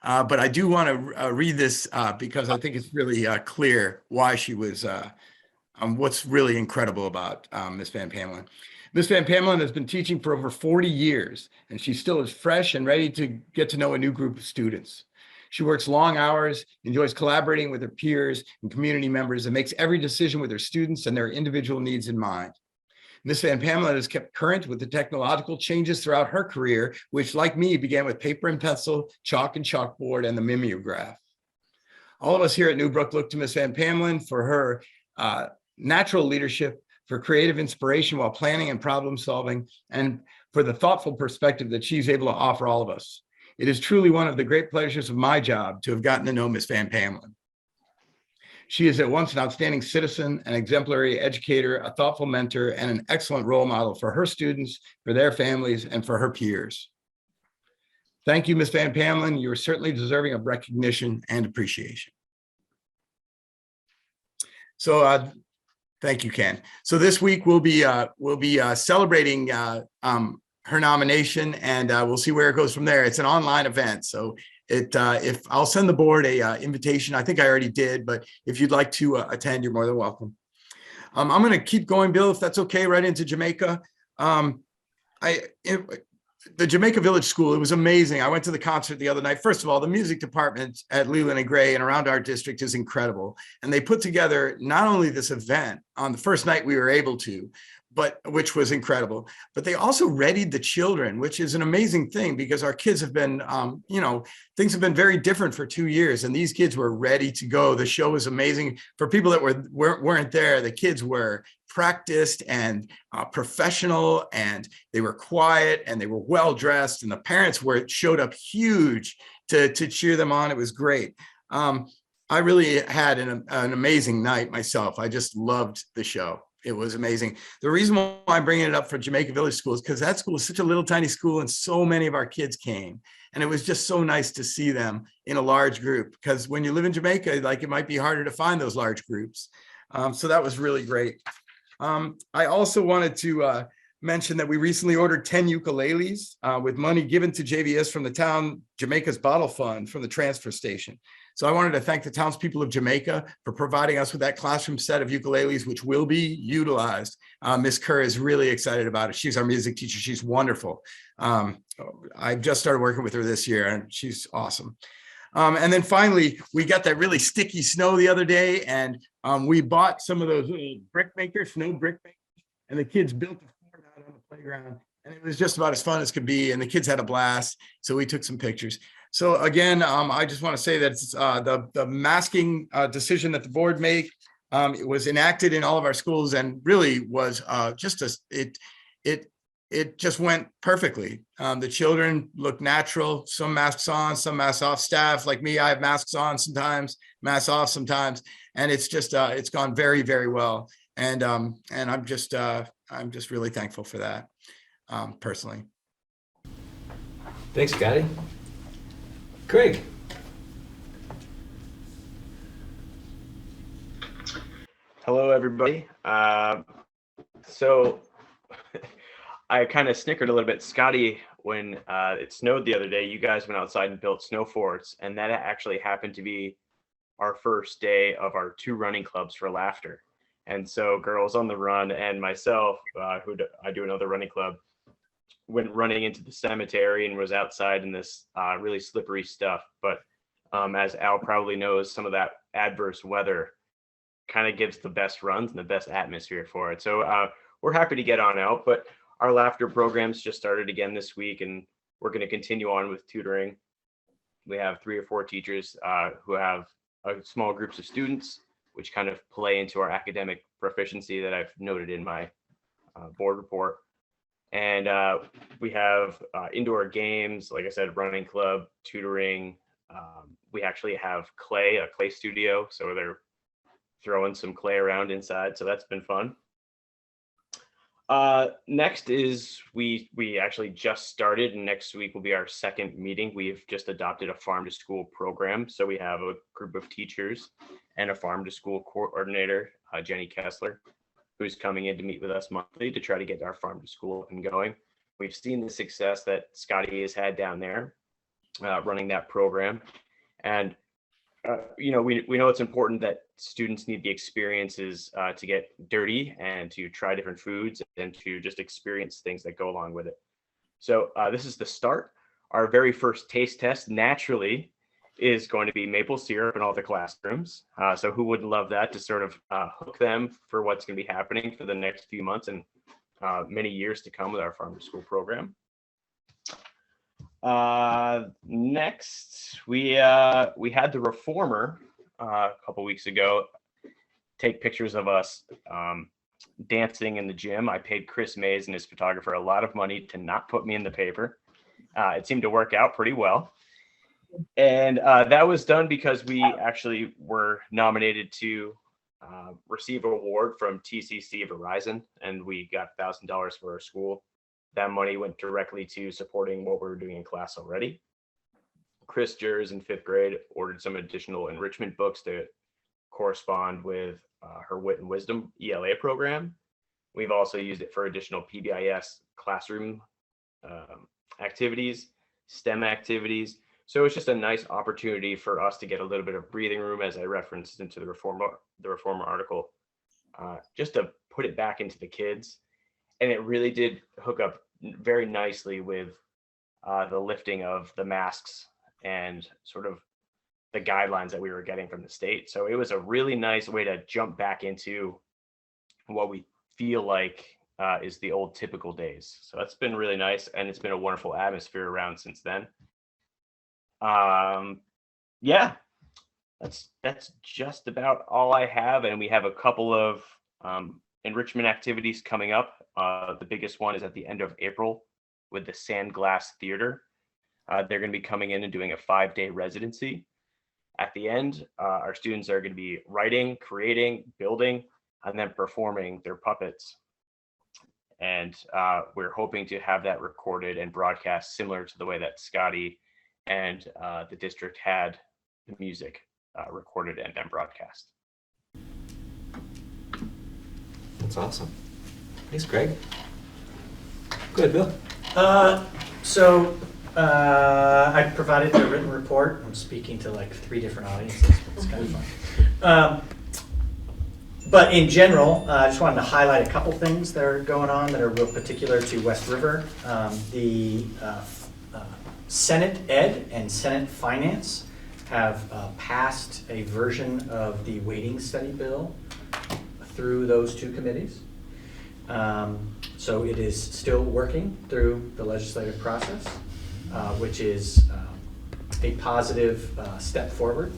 but I do want to read this because I think it's really clear why she was, what's really incredible about Ms. Van Pamelin. Ms. Van Pamelin has been teaching for over 40 years, and she still is fresh and ready to get to know a new group of students. She works long hours, enjoys collaborating with her peers and community members, and makes every decision with her students and their individual needs in mind. Ms. Van Pamelin has kept current with the technological changes throughout her career, which, like me, began with paper and pencil, chalk and chalkboard, and the mimeograph. All of us here at New Brook look to Ms. Van Pamelin for her natural leadership, for creative inspiration while planning and problem solving, and for the thoughtful perspective that she's able to offer all of us. It is truly one of the great pleasures of my job to have gotten to know Ms. Van Pamelin. She is at once an outstanding citizen, an exemplary educator, a thoughtful mentor, and an excellent role model for her students, for their families, and for her peers. Thank you, Ms. Van Pamelin. You are certainly deserving of recognition and appreciation. So, thank you, Ken. So this week we'll be celebrating her nomination, and we'll see where it goes from there. It's an online event, so if I'll send the board a invitation. I think I already did, but if you'd like to attend, you're more than welcome. I'm going to keep going, Bill, if that's okay, right into Jamaica. The Jamaica Village School, it was amazing. I went to the concert the other night. First of all, the music department at Leland and Gray and around our district is incredible. And they put together not only this event on the first night we were able to, which was incredible, but they also readied the children, which is an amazing thing because our kids have been, things have been very different for 2 years, and these kids were ready to go. The show was amazing. For people that weren't there, the kids were practiced and professional, and they were quiet and they were well dressed, and the parents showed up huge to cheer them on. It was great. I really had an amazing night myself. I just loved the show. It was amazing. The reason why I'm bringing it up for Jamaica Village School is because that school is such a little tiny school, and so many of our kids came, and it was just so nice to see them in a large group, because when you live in Jamaica, like, it might be harder to find those large groups. So that was really great. I also wanted to mention that we recently ordered 10 ukuleles with money given to JVS from the town Jamaica's Bottle Fund from the transfer station. So I wanted to thank the townspeople of Jamaica for providing us with that classroom set of ukuleles, which will be utilized. Ms. Kerr is really excited about it. She's our music teacher. She's wonderful. I just started working with her this year, and she's awesome. And then finally, we got that really sticky snow the other day, and we bought some of those brick makers, snow brick makers, and the kids built a fort out on the playground, and it was just about as fun as could be, and the kids had a blast, so we took some pictures. So again, I just want to say that it's, the masking decision that the board made, it was enacted in all of our schools, and really was it just went perfectly. The children look natural, some masks on, some masks off. Staff like me, I have masks on sometimes, masks off sometimes, and it's just it's gone very, very well. And I'm just really thankful for that, personally. Thanks, Scotty. Craig. Hello, everybody. So I kind of snickered a little bit. Scotty, when it snowed the other day, you guys went outside and built snow forts, and that actually happened to be our first day of our 2 running clubs for laughter. And so Girls on the Run and myself, I do another running club, went running into the cemetery and was outside in this really slippery stuff. But as Al probably knows, some of that adverse weather kind of gives the best runs and the best atmosphere for it. So we're happy to get on out, but our laughter programs just started again this week, and we're going to continue on with tutoring. We have 3 or 4 teachers who have small groups of students, which kind of play into our academic proficiency that I've noted in my board report. And we have indoor games, like I said, running club, tutoring. We actually have a clay studio, so they're throwing some clay around inside, so that's been fun. Next is we actually just started, and next week will be our second meeting. We've just adopted a farm to school program. So we have a group of teachers and a farm to school coordinator, Jenny Kessler, who's coming in to meet with us monthly to try to get our farm to school up and going. We've seen the success that Scotty has had down there running that program. And we know it's important that students need the experiences to get dirty and to try different foods and to just experience things that go along with it. So this is the start. Our very first taste test naturally is going to be maple syrup in all the classrooms. So who wouldn't love that, to sort of hook them for what's going to be happening for the next few months and many years to come with our farm to school program. Next, we had the Reformer a couple weeks ago take pictures of us dancing in the gym. I paid Chris Mays and his photographer a lot of money to not put me in the paper. It seemed to work out pretty well. And that was done because we actually were nominated to receive an award from TCC Verizon, and we got $1,000 for our school. That money went directly to supporting what we were doing in class already. Chris Jers in 5th grade ordered some additional enrichment books to correspond with her Wit and Wisdom ELA program. We've also used it for additional PBIS classroom activities, STEM activities. So it's just a nice opportunity for us to get a little bit of breathing room, as I referenced into the Reformer article, just to put it back into the kids. And it really did hook up very nicely with the lifting of the masks and sort of the guidelines that we were getting from the state. So it was a really nice way to jump back into what we feel like is the old typical days. So that's been really nice, and it's been a wonderful atmosphere around since then. Yeah, that's just about all I have, and we have a couple of enrichment activities coming up. The biggest one is at the end of April with the Sandglass Theater. They're going to be coming in and doing a 5-day residency. At the end, our students are going to be writing, creating, building, and then performing their puppets. And we're hoping to have that recorded and broadcast similar to the way that Scotty and the district had the music recorded and then broadcast. That's awesome. Thanks, Greg. Go ahead, Bill. I provided the written report. I'm speaking to like 3 different audiences. It's kind of fun. But in general, I just wanted to highlight a couple things that are going on that are real particular to West River. The Senate Ed and Senate Finance have passed a version of the weighting study bill through those 2 committees. So it is still working through the legislative process, which is a positive step forward.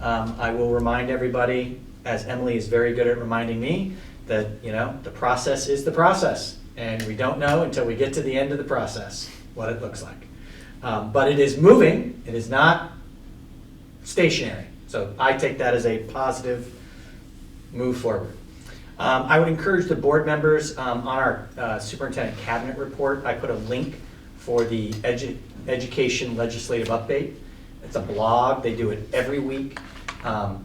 I will remind everybody, as Emily is very good at reminding me, that the process is the process, and we don't know until we get to the end of the process what it looks like. But it is moving. It is not stationary. So I take that as a positive move forward. I would encourage the board members on our superintendent cabinet report. I put a link for the education legislative update. It's a blog. They do it every week.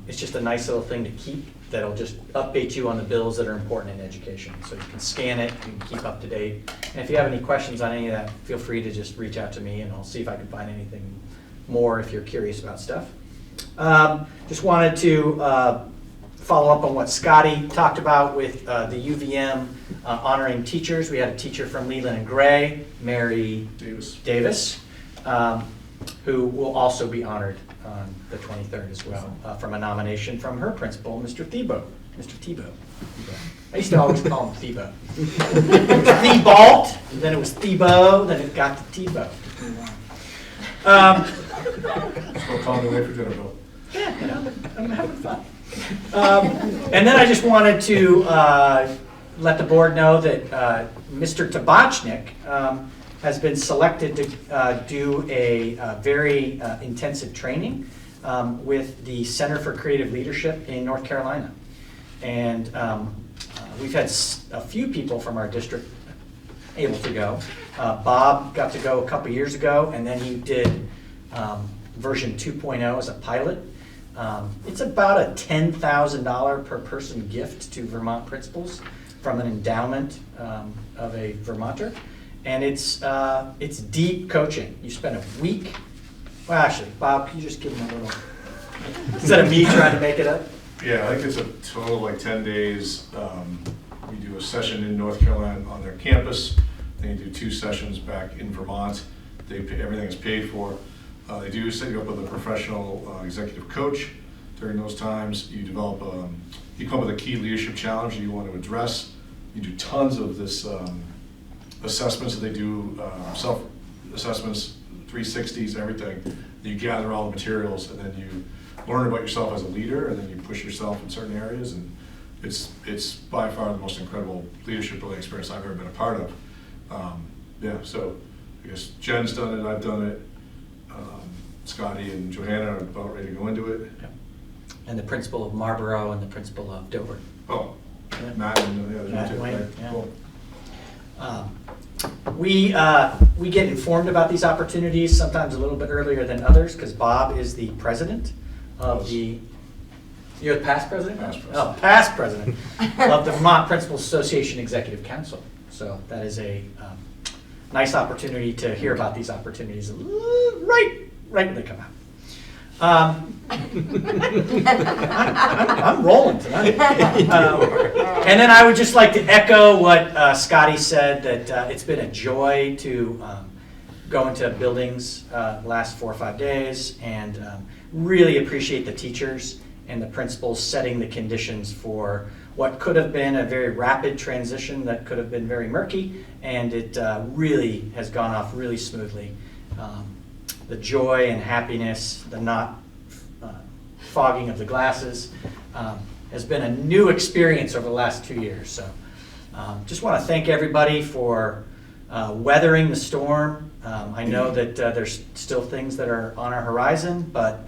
It's just a nice little thing to keep that'll just update you on the bills that are important in education. So you can scan it, you can keep up to date. And if you have any questions on any of that, feel free to just reach out to me and I'll see if I can find anything more if you're curious about stuff. Just wanted to follow up on what Scotty talked about with the UVM honoring teachers. We had a teacher from Leland and Gray, Mary Davis, who will also be honored on the 23rd as well, from a nomination from her principal, Mr. Thiebaud. Mr. Thiebaud. I used to always call him Thiebaud. It was Thibault, and then it was Thiebaud, then it got to Thiebaud. Still calling away for dinner, Bill. Yeah, you know, I'm having fun. And then I just wanted to let the board know that Mr. Tabachnik has been selected to do a very intensive training with the Center for Creative Leadership in North Carolina. And we've had a few people from our district able to go. Bob got to go a couple years ago, and then he did version 2.0 as a pilot. It's about a $10,000 per person gift to Vermont principals from an endowment of a Vermonter. And it's deep coaching. You spend a week. Well, actually, Bob, can you just give him a little, instead of me trying to make it up? Yeah, I think it's a total of like 10 days. We do a session in North Carolina on their campus. They do 2 sessions back in Vermont. Everything is paid for. They do set you up with a professional executive coach during those times. You develop, you come up with a key leadership challenge that you want to address. You do tons of this assessments that they do, self-assessments, 360s, everything. You gather all the materials, and then you learn about yourself as a leader, and then you push yourself in certain areas. And it's by far the most incredible leadership building experience I've ever been a part of. Yeah, so I guess Jen's done it, I've done it. Scotty and Johanna are about ready to go into it. Yep. And the principal of Marlboro and the principal of Dover. Oh, yeah. Matt and the Matt other Wayne, two. yeah. Cool. We get informed about these opportunities sometimes a little bit earlier than others because Bob is the president of the, you're the past president? Past president. Oh, past president of the Vermont Principals Association Executive Council. So that is a nice opportunity to hear about these opportunities right when they come out. I'm rolling tonight. And then I would just like to echo what Scotty said, that it's been a joy to go into buildings last 4 or 5 days, and really appreciate the teachers and the principals setting the conditions for what could have been a very rapid transition that could have been very murky, and it really has gone off really smoothly. The joy and happiness, the not fogging of the glasses, has been a new experience over the last 2 years. So just want to thank everybody for weathering the storm. I know that there's still things that are on our horizon, but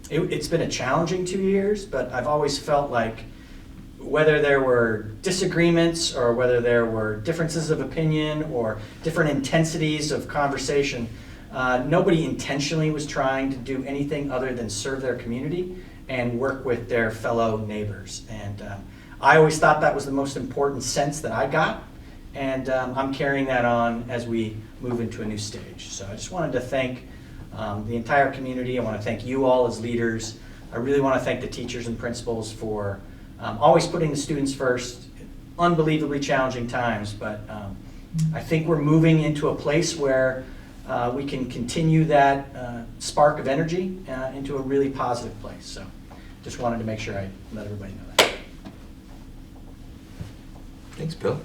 it's been a challenging 2 years, but I've always felt like whether there were disagreements or whether there were differences of opinion or different intensities of conversation, nobody intentionally was trying to do anything other than serve their community and work with their fellow neighbors. And I always thought that was the most important sense that I got, and I'm carrying that on as we move into a new stage. So I just wanted to thank the entire community. I want to thank you all as leaders. I really want to thank the teachers and principals for always putting the students first. Unbelievably challenging times, but I think we're moving into a place where we can continue that spark of energy into a really positive place. So just wanted to make sure I let everybody know that. Thanks, Bill.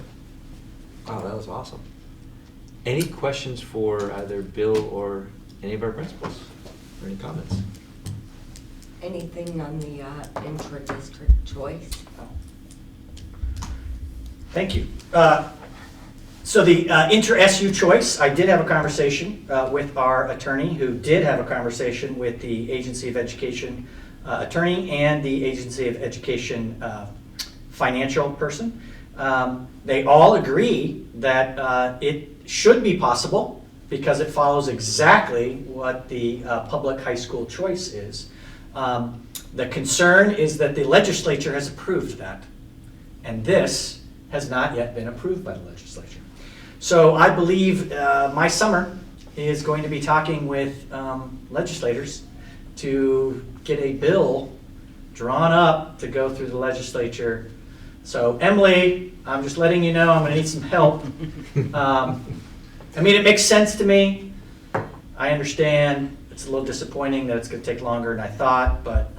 Wow, that was awesome. Any questions for either Bill or any of our principals? Or any comments? Anything on the intra-district choice? Thank you. So the inter-SU choice, I did have a conversation with our attorney, who did have a conversation with the Agency of Education attorney and the Agency of Education financial person. They all agree that it should be possible because it follows exactly what the public high school choice is. The concern is that the legislature has approved that, and this has not yet been approved by the legislature. So I believe my summer is going to be talking with legislators to get a bill drawn up to go through the legislature. So Emily, I'm just letting you know I'm gonna need some help. I mean, it makes sense to me. I understand it's a little disappointing that it's gonna take longer than I thought, but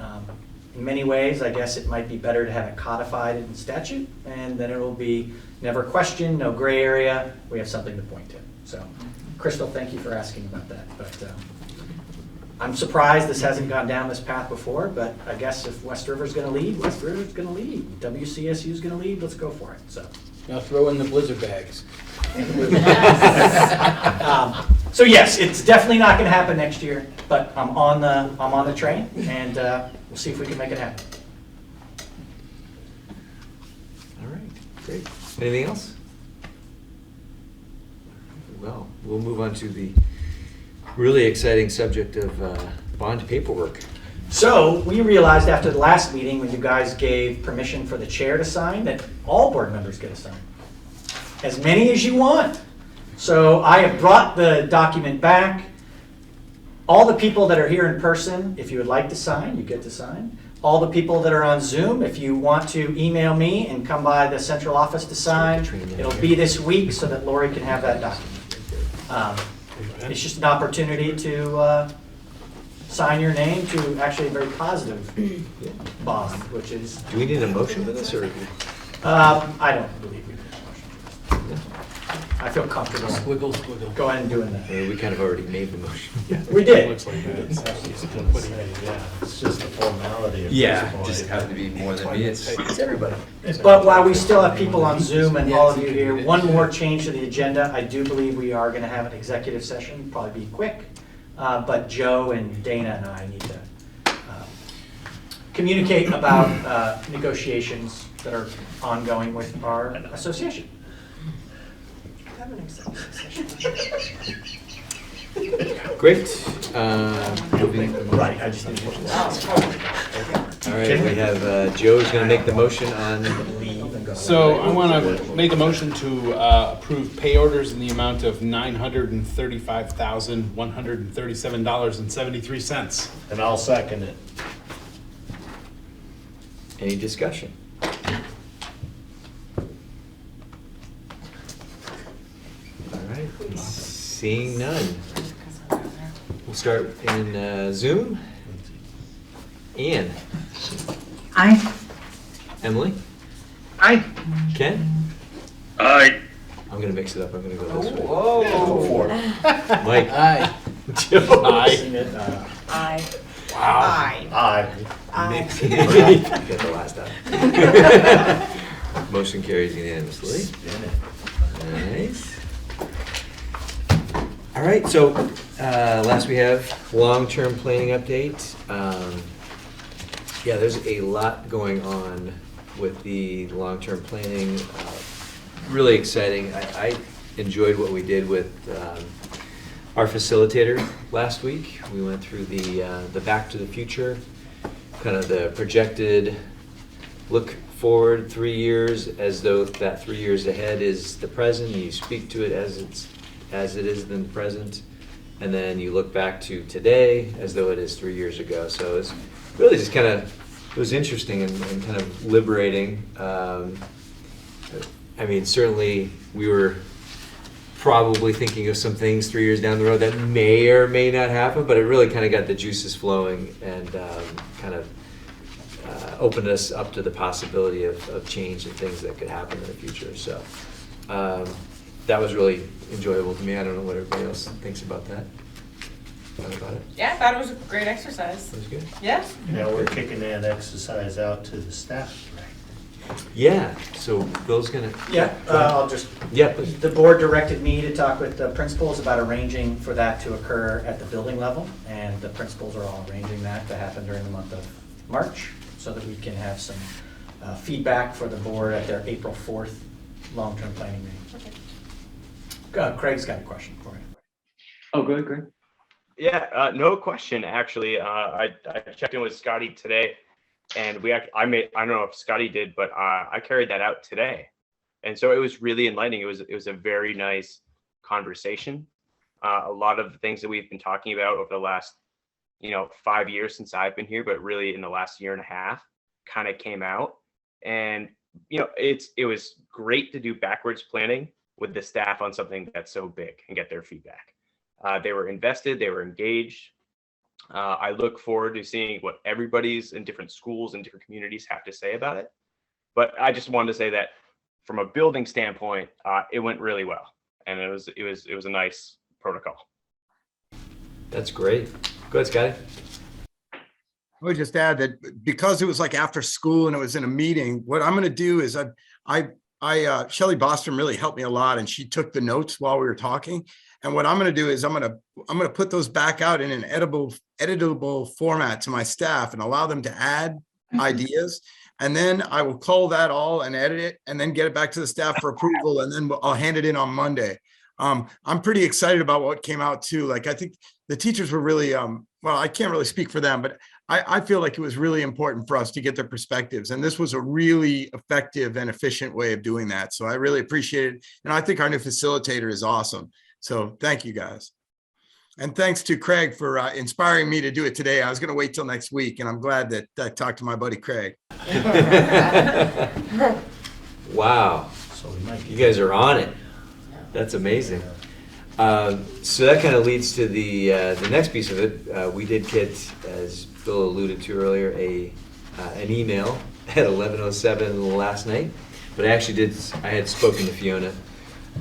in many ways, I guess it might be better to have it codified in statute, and then it will be never questioned, no gray area. We have something to point to. So, Crystal, thank you for asking about that. But I'm surprised this hasn't gone down this path before, but I guess if West River's gonna lead, West River's gonna lead. WCSU's gonna lead, let's go for it, so. Now throw in the blizzard bags. So yes, it's definitely not gonna happen next year, but I'm on the train, and we'll see if we can make it happen. All right, great. Anything else? Well, we'll move on to the really exciting subject of bond paperwork. So we realized after the last meeting, when you guys gave permission for the chair to sign, that all board members get to sign. As many as you want. So I have brought the document back. All the people that are here in person, if you would like to sign, you get to sign. All the people that are on Zoom, if you want to email me and come by the central office to sign, it'll be this week so that Lori can have that document. It's just an opportunity to sign your name to actually a very positive bond, which is... Do we need a motion for this, or? I don't believe we need a motion. I feel comfortable. Squiggle, squiggle. Go ahead and doing that. We kind of already made the motion. We did. Looks like that. Yeah, it's just a formality. at this Yeah, point. just have to be more than me, it's everybody. But while we still have people on Zoom and all of you here, one more change to the agenda. I do believe we are going to have an executive session, probably be quick. But Joe and Dana and I need to communicate about negotiations that are ongoing with our association. Have an executive session. Great. Right, I just need to. All right, we have Joe's going to make the motion on. So I want to make a motion to approve pay orders in the amount of $935,137.73. And I'll second it. Any discussion? All right, seeing none. We'll start in Zoom. Ian. Aye. Emily. Aye. Ken. Aye. I'm going to mix it up. I'm going to go this way. Whoa. Go for it. Mike. Aye. Joe. Aye. Wow. Aye. Mix it up. Get the last time. Motion carries unanimously. Nice. All right, so last we have long-term planning update. Yeah, there's a lot going on with the long-term planning. Really exciting. I enjoyed what we did with our facilitator last week. We went through the Back to the Future, kind of the projected look forward 3 years, as though that 3 years ahead is the present. You speak to it as it is in the present, and then you look back to today as though it is 3 years ago. So it's really just kind of, it was interesting and kind of liberating. I mean, certainly we were probably thinking of some things 3 years down the road that may or may not happen, but it really kind of got the juices flowing and kind of opened us up to the possibility of change and things that could happen in the future. So that was really enjoyable to me. I don't know what everybody else thinks about that. About it. Yeah, I thought it was a great exercise. It was good. Yes. Now we're kicking that exercise out to the staff, right? Yeah, so Bill's gonna. Yeah, I'll just. Yeah, please. The board directed me to talk with the principals about arranging for that to occur at the building level, and the principals are all arranging that to happen during the month of March, so that we can have some feedback for the board at their April 4th long-term planning meeting. Okay. Craig's got a question for you. Oh, go ahead, Greg. Yeah, no question. Actually, I checked in with Scotty today, and I don't know if Scotty did, but I carried that out today, and so it was really enlightening. It was a very nice conversation. A lot of the things that we've been talking about over the last 5 years since I've been here, but really in the last year and a half kind of came out. And, it was great to do backwards planning with the staff on something that's so big and get their feedback. They were invested, they were engaged. I look forward to seeing what everybody's in different schools and different communities have to say about it. But I just wanted to say that from a building standpoint, it went really well, and it was a nice protocol. That's great. Go ahead, Scotty. I would just add that because it was like after school and it was in a meeting, what I'm going to do is Shelley Bostrom really helped me a lot, and she took the notes while we were talking. And what I'm going to do is I'm going to put those back out in an editable format to my staff and allow them to add ideas. And then I will cull that all and edit it and then get it back to the staff for approval. And then I'll hand it in on Monday. I'm pretty excited about what came out too. Like, I think the teachers were really, well, I can't really speak for them, but I feel like it was really important for us to get their perspectives. And this was a really effective and efficient way of doing that. So I really appreciate it. And I think our new facilitator is awesome. So thank you guys. And thanks to Craig for inspiring me to do it today. I was going to wait till next week, and I'm glad that I talked to my buddy Craig. Wow. You guys are on it. That's amazing. So that kind of leads to the next piece of it. We did get, as Bill alluded to earlier, an email at 11:07 last night. But I had spoken to Fiona,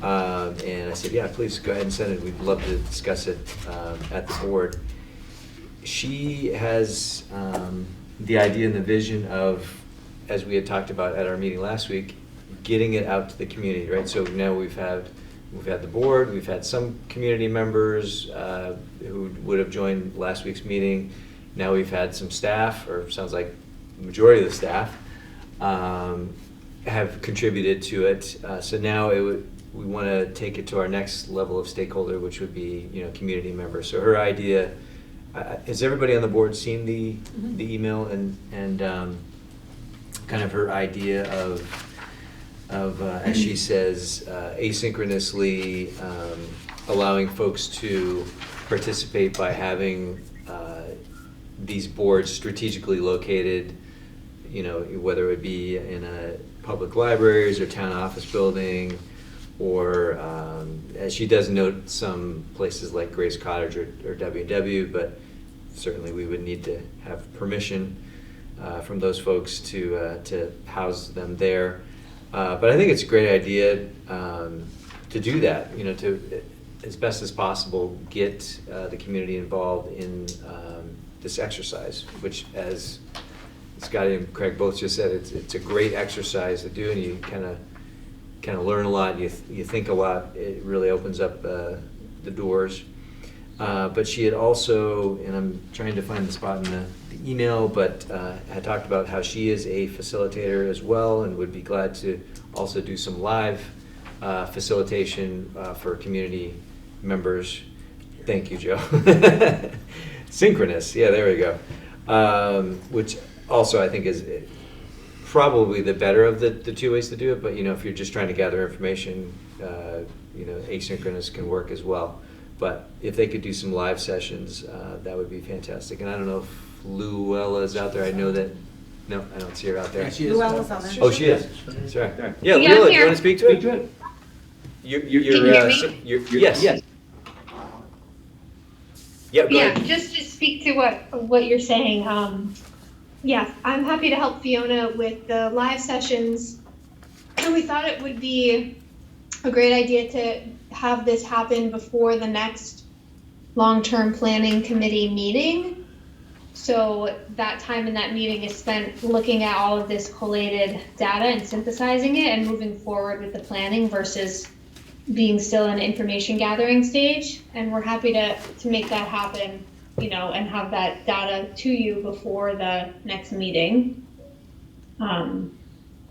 and I said, yeah, please go ahead and send it. We'd love to discuss it at the board. She has the idea and the vision of, as we had talked about at our meeting last week, getting it out to the community, right? So now we've had the board, we've had some community members who would have joined last week's meeting. Now we've had some staff, or sounds like the majority of the staff have contributed to it. So now we want to take it to our next level of stakeholder, which would be, community members. So her idea, has everybody on the board seen the email and kind of her idea of as she says, asynchronously allowing folks to participate by having these boards strategically located, whether it be in a public libraries or town office building, or as she does note, some places like Grace Cottage or W&W, but certainly we would need to have permission from those folks to house them there. But I think it's a great idea to do that, to, as best as possible, get the community involved in this exercise, which, as Scotty and Craig both just said, it's a great exercise to do, and you kind of learn a lot, you think a lot. It really opens up the doors. But she had also, and I'm trying to find the spot in the email, but had talked about how she is a facilitator as well, and would be glad to also do some live facilitation for community members. Thank you, Joe. Synchronous, yeah, there we go. Which also I think is probably the better of the two ways to do it, but if you're just trying to gather information, asynchronous can work as well. But if they could do some live sessions, that would be fantastic. And I don't know if Luella's out there. I know that, no, I don't see her out there. Yeah, she is. Luella's on there. Oh, she is. Sorry. Yeah, Luella, you want to speak to it? Can You're, you hear me? yes. Yes. Yeah, go Yeah, ahead. just to speak to what you're saying. Yes, I'm happy to help Fiona with the live sessions. And we thought it would be a great idea to have this happen before the next long-term planning committee meeting. So that time in that meeting is spent looking at all of this collated data and synthesizing it and moving forward with the planning versus being still in information gathering stage. And we're happy to make that happen, and have that data to you before the next meeting.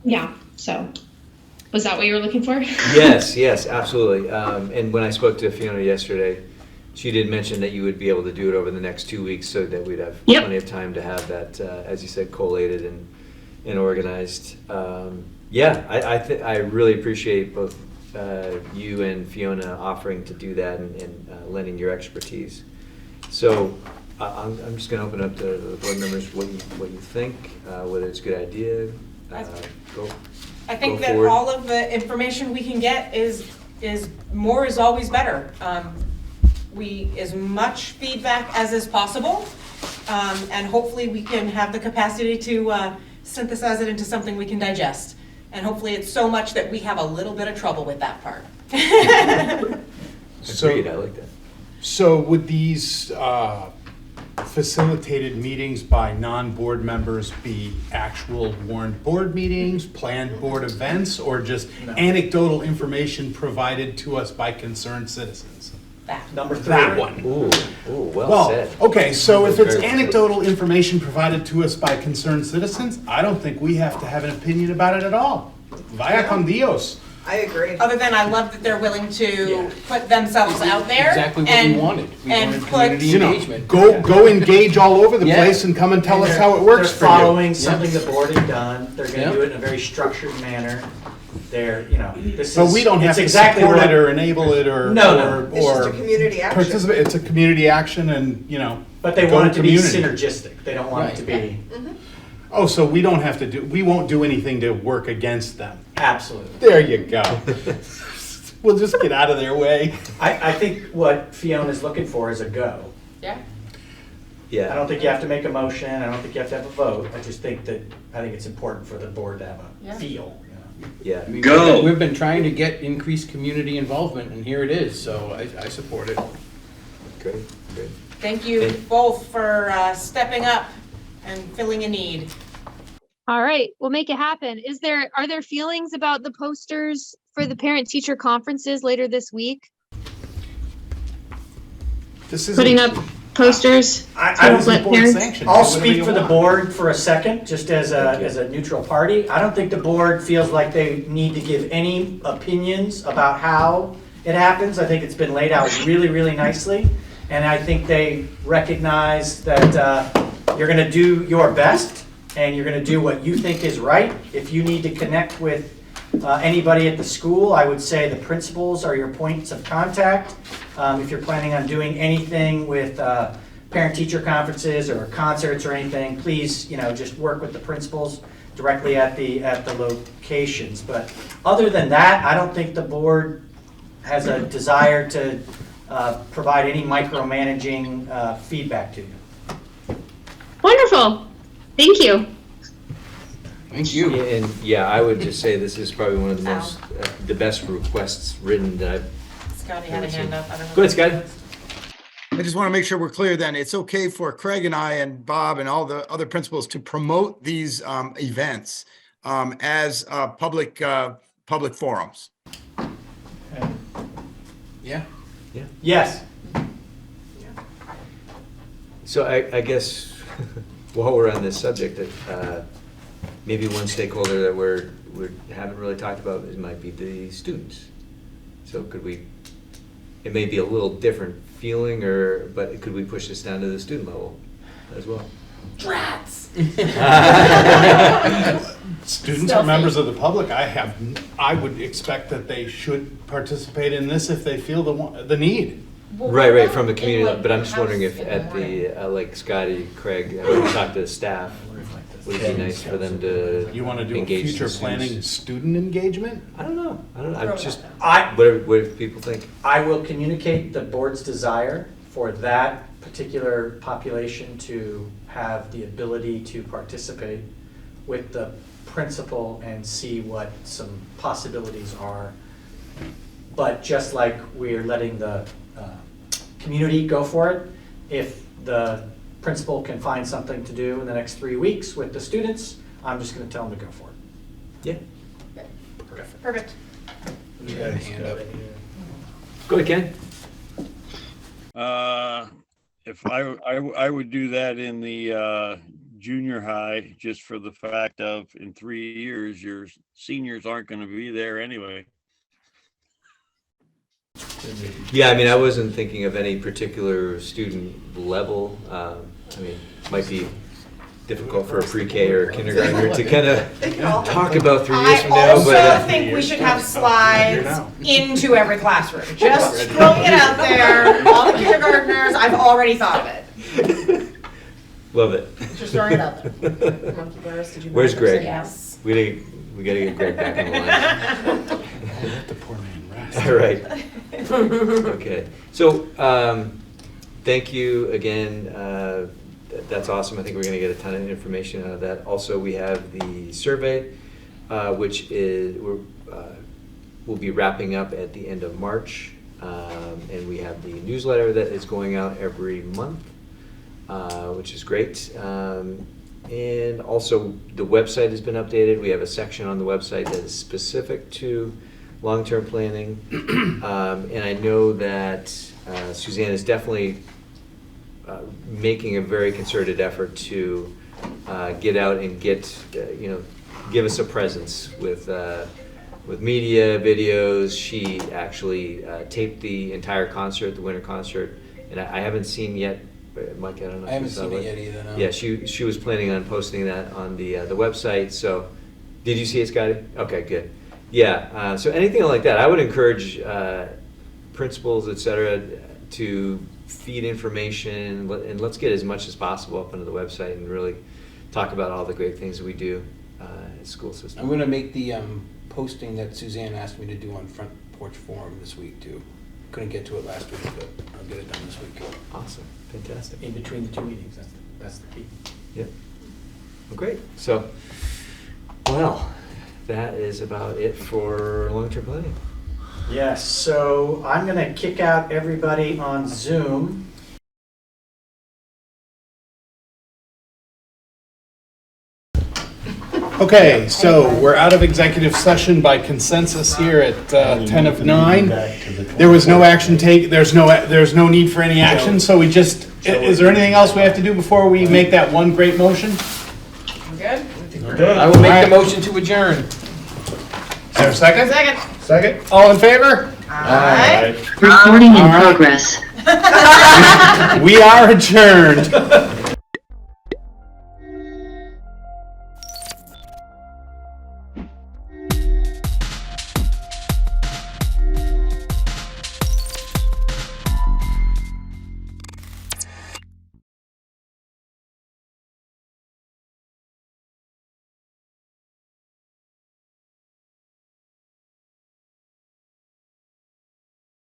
Yeah, so was that what you were looking for? Yes, absolutely. And when I spoke to Fiona yesterday, she did mention that you would be able to do it over the next 2 weeks, so that we'd have plenty of time to have that, as you said, collated and organized. I really appreciate both you and Fiona offering to do that and lending your expertise. So I'm just gonna open up to the board members, what you think, whether it's a good idea. Go. I think Go that forward. all of the information we can get is more is always better. As much feedback as is possible, and hopefully we can have the capacity to synthesize it into something we can digest. And hopefully it's so much that we have a little bit of trouble with that part. Agreed, I like that. So would these facilitated meetings by non-board members be actual warned board meetings, planned board events, or just anecdotal information provided to us by concerned citizens? Number 3. That one. Ooh, well said. Okay, so if it's Very well anecdotal information provided to us by concerned citizens, I don't think we have to have an opinion about it at all. Vaya con Dios. I agree. Other than I love that they're willing to put themselves out there. Exactly what and, we wanted. We and wanted put, community engagement. Go engage all over the Yeah. place and come and tell And us they're- how it works for They're you. following something the board has done. They're gonna Yeah. do it in a very structured manner. They're, this But is. we don't have it's to exactly support what- it or enable it or No. It's just a community action. participate. It's a community action and, But they go want it to be community. synergistic. They don't want it to be, Oh, so we don't have to we won't do anything to work against them. absolutely. There you go. We'll just get out of their way. I think what Fiona's looking for is a go. Yeah. Yeah. I don't think you have to make a motion. I don't think you have to have a vote. I just think it's important for the board to have a feel. Yeah. I mean, Go. We've been trying to get increased community involvement, and here it is, so I support it. Great. Thank you both for stepping up and filling a need. All right, we'll make it happen. Are there feelings about the posters for the parent-teacher conferences later this week? This is Putting up posters I don't to let parents. I'll speak for the board for a second, just as a neutral party. I don't think the board feels like they need to give any opinions about how it happens. I think it's been laid out really, really nicely. And I think they recognize that you're gonna do your best and you're gonna do what you think is right. If you need to connect with anybody at the school, I would say the principals are your points of contact. If you're planning on doing anything with parent-teacher conferences or concerts or anything, please, just work with the principals directly at the locations. But other than that, I don't think the board has a desire to provide any micromanaging feedback to you. Wonderful. Thank you. Thank you. Yeah, and I would just say this is probably one of the most, the best requests written that I've. Scotty had a hand up. I don't know. Go ahead, Scotty. I just want to make sure we're clear then. It's okay for Craig and I and Bob and all the other principals to promote these events as public forums. Yeah. Yes. So I guess while we're on this subject, maybe one stakeholder that we haven't really talked about might be the students. So it may be a little different feeling, but could we push this down to the student level as well? Drats. Students are members of the public. I would expect that they should participate in this if they feel the need. Right, from the community level, but I'm just wondering if at the, like Scotty, Craig, having talked to the staff, would it be nice for them to You want to do a engage the future students? planning student engagement? I don't know. I'm just, I- what do people think? I will communicate the board's desire for that particular population to have the ability to participate with the principal and see what some possibilities are. But just like we're letting the community go for it, if the principal can find something to do in the next 3 weeks with the students, I'm just going to tell them to go for it. Yeah. Perfect. You got a hand up. Go ahead, Ken. If I would do that in the junior high, just for the fact of in 3 years, your seniors aren't going to be there anyway. Yeah, I mean, I wasn't thinking of any particular student level. I mean, it might be difficult for a pre-K or kindergartner to kind of talk about 3 years I from now. also But think we should have slides into every classroom. Just throwing it out there. All the kindergartners, I've already thought of it. Love it. Just throwing it out there. Monkey bars, did you? Where's mind Greg? saying Yes. We gotta get Greg back on the line. Let the poor man rest. All right. Okay. So, thank you again. That's awesome. I think we're going to get a ton of information out of that. Also, we have the survey, which we'll be wrapping up at the end of March. And we have the newsletter that is going out every month, which is great. And also, the website has been updated. We have a section on the website that is specific to long-term planning. And I know that Suzanne is definitely making a very concerted effort to get out and give us a presence with media, videos. She actually taped the entire concert, the winter concert, and I haven't seen yet. Mike, I don't know. I haven't seen it yet either, no. Yeah, she was planning on posting that on the website. So, did you see it, Scotty? Okay, good. Yeah. So anything like that, I would encourage principals, et cetera, to feed information, and let's get as much as possible up onto the website and really talk about all the great things that we do in the school system. I'm gonna make the posting that Suzanne asked me to do on Front Porch Forum this week too. Couldn't get to it last week, but I'll get it done this week. Awesome, fantastic. In between the two meetings, that's the key. Yep. Well, great. So, well, that is about it for long-term planning. Yes, so I'm going to kick out everybody on Zoom. Okay, so we're out of executive session by consensus here at 10 of 9. There was no action there's no need for any action, so we just, is there anything else we have to do before we make that one great motion? Good? I will make the motion to adjourn. Is there a second? Second. All in favor? Aye. Recording in All right. progress. We are adjourned.